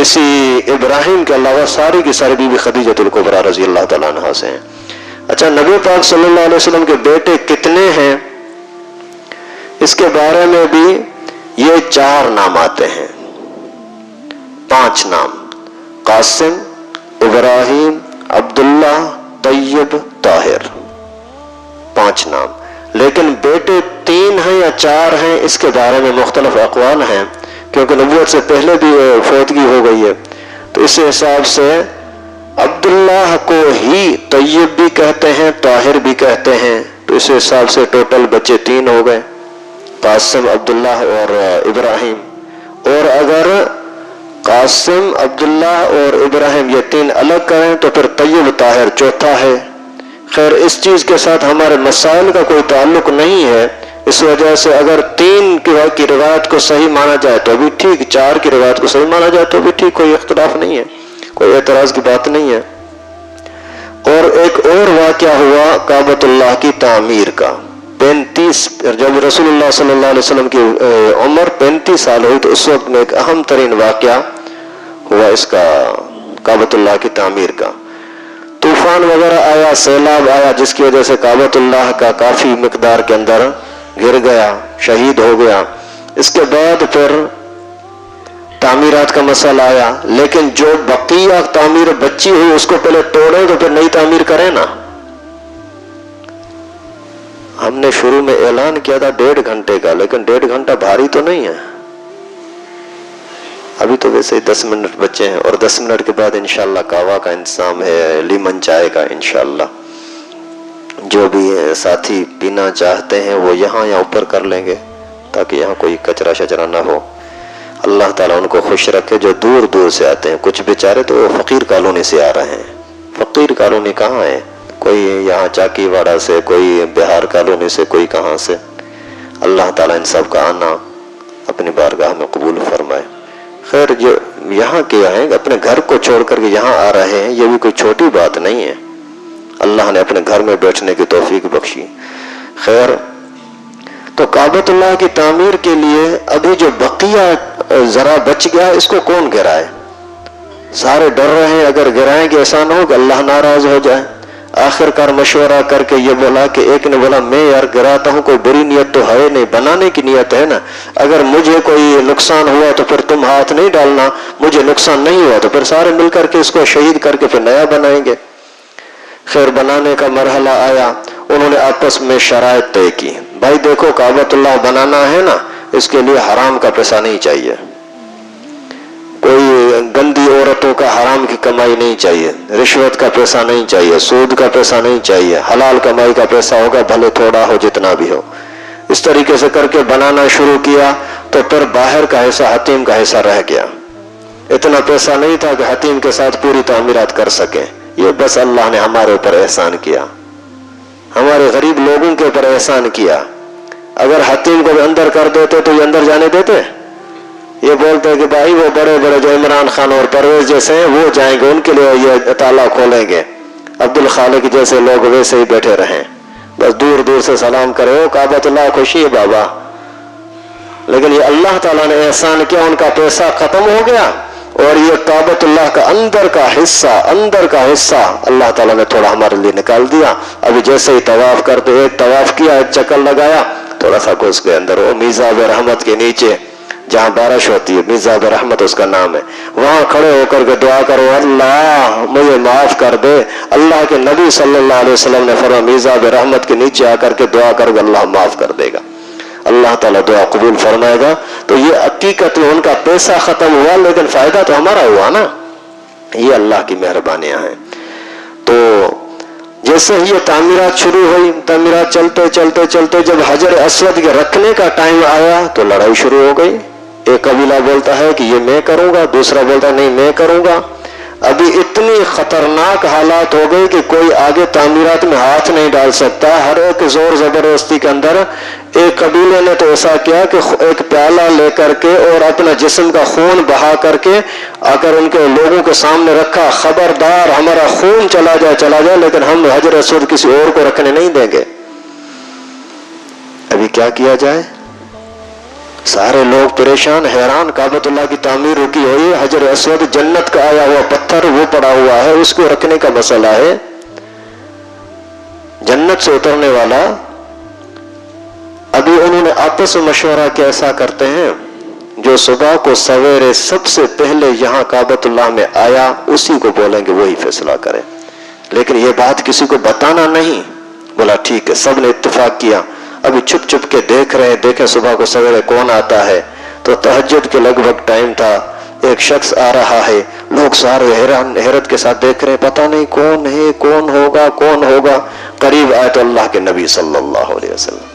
A: اسی ابراہیم کے علاوہ ساری کی ساری بی بی خدیجہ الکبریٰ رضی اللہ تعالیٰ عنہ سے ہیں۔ اچھا، نبی پاک صلی اللہ علیہ وسلم کے بیٹے کتنے ہیں اس کے بارے میں بھی یہ 4 نام آتے ہیں، 5 نام: قاسم، ابراہیم، عبداللہ، طیب، طاہر، 5 نام۔ لیکن بیٹے 3 ہیں یا 4 ہیں اس کے بارے میں مختلف اقوال ہیں، کیونکہ نبوت سے پہلے بھی فوتگی ہو گئی ہے، تو اس حساب سے عبداللہ کو ہی طیب بھی کہتے ہیں، طاہر بھی کہتے ہیں، تو اس حساب سے ٹوٹل بچے 3 ہو گئے، قاسم، عبداللہ اور ابراہیم۔ اور اگر قاسم، عبداللہ اور ابراہیم یہ 3 الگ کریں تو پھر طیب طاہر چوتھا ہے۔ خیر، اس چیز کے ساتھ ہمارے مسائل کا کوئی تعلق نہیں ہے، اس وجہ سے اگر 3 کی روایت کو صحیح مانا جائے تو بھی ٹھیک، 4 کی روایت کو صحیح مانا جائے تو بھی ٹھیک، کوئی اختلاف نہیں ہے، کوئی اعتراض کی بات نہیں ہے۔ اور ایک اور واقعہ ہوا کعبۃ اللہ کی تعمیر کا، 35 جب رسول اللہ صلی اللہ علیہ وسلم کی عمر 35 سال ہوئی تو اس وقت میں ایک اہم ترین واقعہ ہوا اس کا، کعبۃ اللہ کی تعمیر کا۔ طوفان وغیرہ آیا، سیلاب آیا، جس کی وجہ سے کعبۃ اللہ کا کافی مقدار کے اندر گر گیا، شہید ہو گیا۔ اس کے بعد پھر تعمیرات کا مسئلہ آیا، لیکن جو بقیہ تعمیر بچی ہوئی اس کو پہلے توڑیں تو پھر نئی تعمیر کریں نا۔ ہم نے شروع میں اعلان کیا تھا 1.5 گھنٹے کا، لیکن 1.5 گھنٹہ بھاری تو نہیں ہے، ابھی تو ویسے ہی 10 منٹ بچے ہیں، اور 10 منٹ کے بعد انشاءاللہ قہوہ کا انتظام ہے، لیمن چائے کا انشاءاللہ۔ جو بھی ساتھی پینا چاہتے ہیں وہ یہاں یا اوپر کر لیں گے، تاکہ یہاں کوئی کچرا شچرا نہ ہو۔ اللہ تعالیٰ ان کو خوش رکھے جو دور دور سے آتے ہیں، کچھ بیچارے تو فقیر کالونی سے آ رہے ہیں۔ فقیر کالونی کہاں ہے؟ کوئی یہاں چاکی واڑہ سے، کوئی بہار کالونی سے، کوئی کہاں سے۔ اللہ تعالیٰ ان سب کا آنا اپنی بارگاہ میں قبول فرمائے۔ خیر، جو یہاں کے آئے اپنے گھر کو چھوڑ کر کے یہاں آ رہے ہیں، یہ بھی کوئی چھوٹی بات نہیں ہے، اللہ نے اپنے گھر میں بیٹھنے کی توفیق بخشی۔ خیر، تو کعبۃ اللہ کی تعمیر کے لیے ابھی جو بقیہ ذرا بچ گیا اس کو کون گرائے؟ سارے ڈر رہے ہیں اگر گرائیں گے ایسا نہ ہو کہ اللہ ناراض ہو جائے۔ آخر کار مشورہ کر کے یہ بولا کہ ایک نے بولا میں یار گراتا ہوں، کوئی بری نیت تو ہے نہیں، بنانے کی نیت ہے نا، اگر مجھے کوئی نقصان ہوا تو پھر تم ہاتھ نہیں ڈالنا، مجھے نقصان نہیں ہوا تو پھر سارے مل کر کے اس کو شہید کر کے پھر نیا بنائیں گے۔ خیر، بنانے کا مرحلہ آیا، انہوں نے آپس میں شرائط طے کی، بھائی دیکھو کعبۃ اللہ بنانا ہے نا، اس کے لیے حرام کا پیسہ نہیں چاہیے، کوئی گندی عورتوں کا حرام کی کمائی نہیں چاہیے، رشوت کا پیسہ نہیں چاہیے، سود کا پیسہ نہیں چاہیے، حلال کمائی کا پیسہ ہوگا، بھلے تھوڑا ہو جتنا بھی ہو۔ اس طریقے سے کر کے بنانا شروع کیا تو پھر باہر کا حصہ حتیم کا حصہ رہ گیا، اتنا پیسہ نہیں تھا کہ حتیم کے ساتھ پوری تعمیرات کر سکیں۔ یہ بس اللہ نے ہمارے اوپر احسان کیا، ہمارے غریب لوگوں کے اوپر احسان کیا۔ اگر حتیم کو اندر کر دیتے تو یہ اندر جانے دیتے؟ یہ بولتے کہ بھائی وہ بڑے بڑے جو عمران خان اور پرویز جیسے ہیں وہ جائیں گے، ان کے لیے یہ تالا کھولیں گے، عبد الخالق جیسے لوگ ویسے ہی بیٹھے رہیں، بس دور دور سے سلام کرے، ہو کعبۃ اللہ خوشی ہے بابا۔ لیکن یہ اللہ تعالیٰ نے احسان کیا، ان کا پیسہ ختم ہو گیا، اور یہ کعبۃ اللہ کا اندر کا حصہ اللہ تعالیٰ نے تھوڑا ہمارے لیے نکال دیا۔ ابھی جیسے ہی طواف کرتے، ایک طواف کیا، ایک چکر لگایا، تھوڑا سا گھس گئے اندر، وہ میزاب رحمت کے نیچے جہاں بارش ہوتی ہے، میزاب رحمت اس کا نام ہے، وہاں کھڑے ہو کر کے دعا کرو، اللہ مجھے معاف کر دے۔ اللہ کے نبی صلی اللہ علیہ وسلم نے فرمایا میزاب رحمت کے نیچے آ کر کے دعا کرو، اللہ معاف کر دے گا، اللہ تعالیٰ دعا قبول فرمائے گا۔ تو یہ حقیقت میں ان کا پیسہ ختم ہوا، لیکن فائدہ تو ہمارا ہوا نا، یہ اللہ کی مہربانیاں ہیں۔ تو جیسے ہی یہ تعمیرات شروع ہوئی، تعمیرات چلتے چلتے چلتے جب حجر اسود کے رکھنے کا ٹائم آیا تو لڑائی شروع ہو گئی۔ ایک قبیلہ بولتا ہے کہ یہ میں کروں گا، دوسرا بولتا ہے نہیں میں کروں گا۔ ابھی اتنی خطرناک حالات ہو گئی کہ کوئی آگے تعمیرات میں ہاتھ نہیں ڈال سکتا، ہر ایک زور زبردستی کے اندر۔ ایک قبیلے نے تو ایسا کیا کہ ایک پیالہ لے کر کے اور اپنا جسم کا خون بہا کر کے آ کر ان کے لوگوں کے سامنے رکھا، خبردار ہمارا خون چلا جائے لیکن ہم حجر اسود کسی اور کو رکھنے نہیں دیں گے۔ ابھی کیا کیا جائے؟ سارے لوگ پریشان حیران، کعبۃ اللہ کی تعمیر رکی ہوئی، حجر اسود جنت کا آیا ہوا پتھر وہ پڑا ہوا ہے، اس کو رکھنے کا مسئلہ ہے، جنت سے اترنے والا۔ ابھی انہوں نے آپس میں مشورہ کیا، ایسا کرتے ہیں جو صبح کو سویرے سب سے پہلے یہاں کعبۃ اللہ میں آیا اسی کو بولیں گے وہی فیصلہ کرے، لیکن یہ بات کسی کو بتانا نہیں۔ بولا ٹھیک ہے، سب نے اتفاق کیا۔ ابھی چھپ چھپ کے دیکھ رہے ہیں، دیکھیں صبح کو سویرے کون آتا ہے، تو تہجد کے لگ بھگ ٹائم تھا، ایک شخص آ رہا ہے، لوگ سارے حیرت کے ساتھ دیکھ رہے ہیں، پتہ نہیں کون ہے، کون ہوگا۔ قریب آئے تو اللہ کے نبی صلی اللہ علیہ وسلم،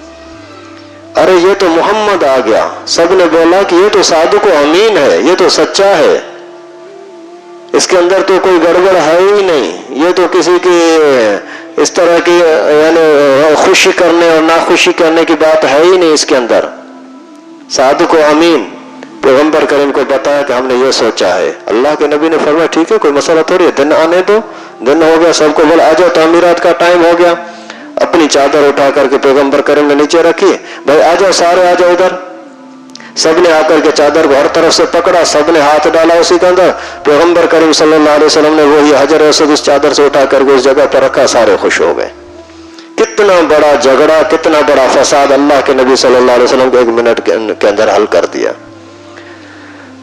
A: ارے یہ تو محمد آ گیا۔ سب نے بولا کہ یہ تو صادق و امین ہے، یہ تو سچا ہے، اس کے اندر تو کوئی گڑبڑ ہے ہی نہیں، یہ تو کسی کی اس طرح کی یعنی خوشی کرنے اور ناخوشی کرنے کی بات ہے ہی نہیں اس کے اندر، صادق و امین۔ پیغمبر کریم کو بتایا کہ ہم نے یہ سوچا ہے۔ اللہ کے نبی نے فرمایا ٹھیک ہے، کوئی مسئلہ تھوڑی ہے، دن آنے دو۔ دن ہو گیا، سب کو بولا آ جاؤ، تعمیرات کا ٹائم ہو گیا۔ اپنی چادر اٹھا کر کے پیغمبر کریم نے نیچے رکھی، بھائی آ جاؤ، سارے آ جاؤ ادھر۔ سب نے آ کر کے چادر کو ہر طرف سے پکڑا، سب نے ہاتھ ڈالا اسی کے اندر۔ پیغمبر کریم صلی اللہ علیہ وسلم نے وہی حجر اسود اس چادر سے اٹھا کر کے اس جگہ پر رکھا، سارے خوش ہو گئے۔ کتنا بڑا جھگڑا، کتنا بڑا فساد اللہ کے نبی صلی اللہ علیہ وسلم کو 1 منٹ کے اندر حل کر دیا۔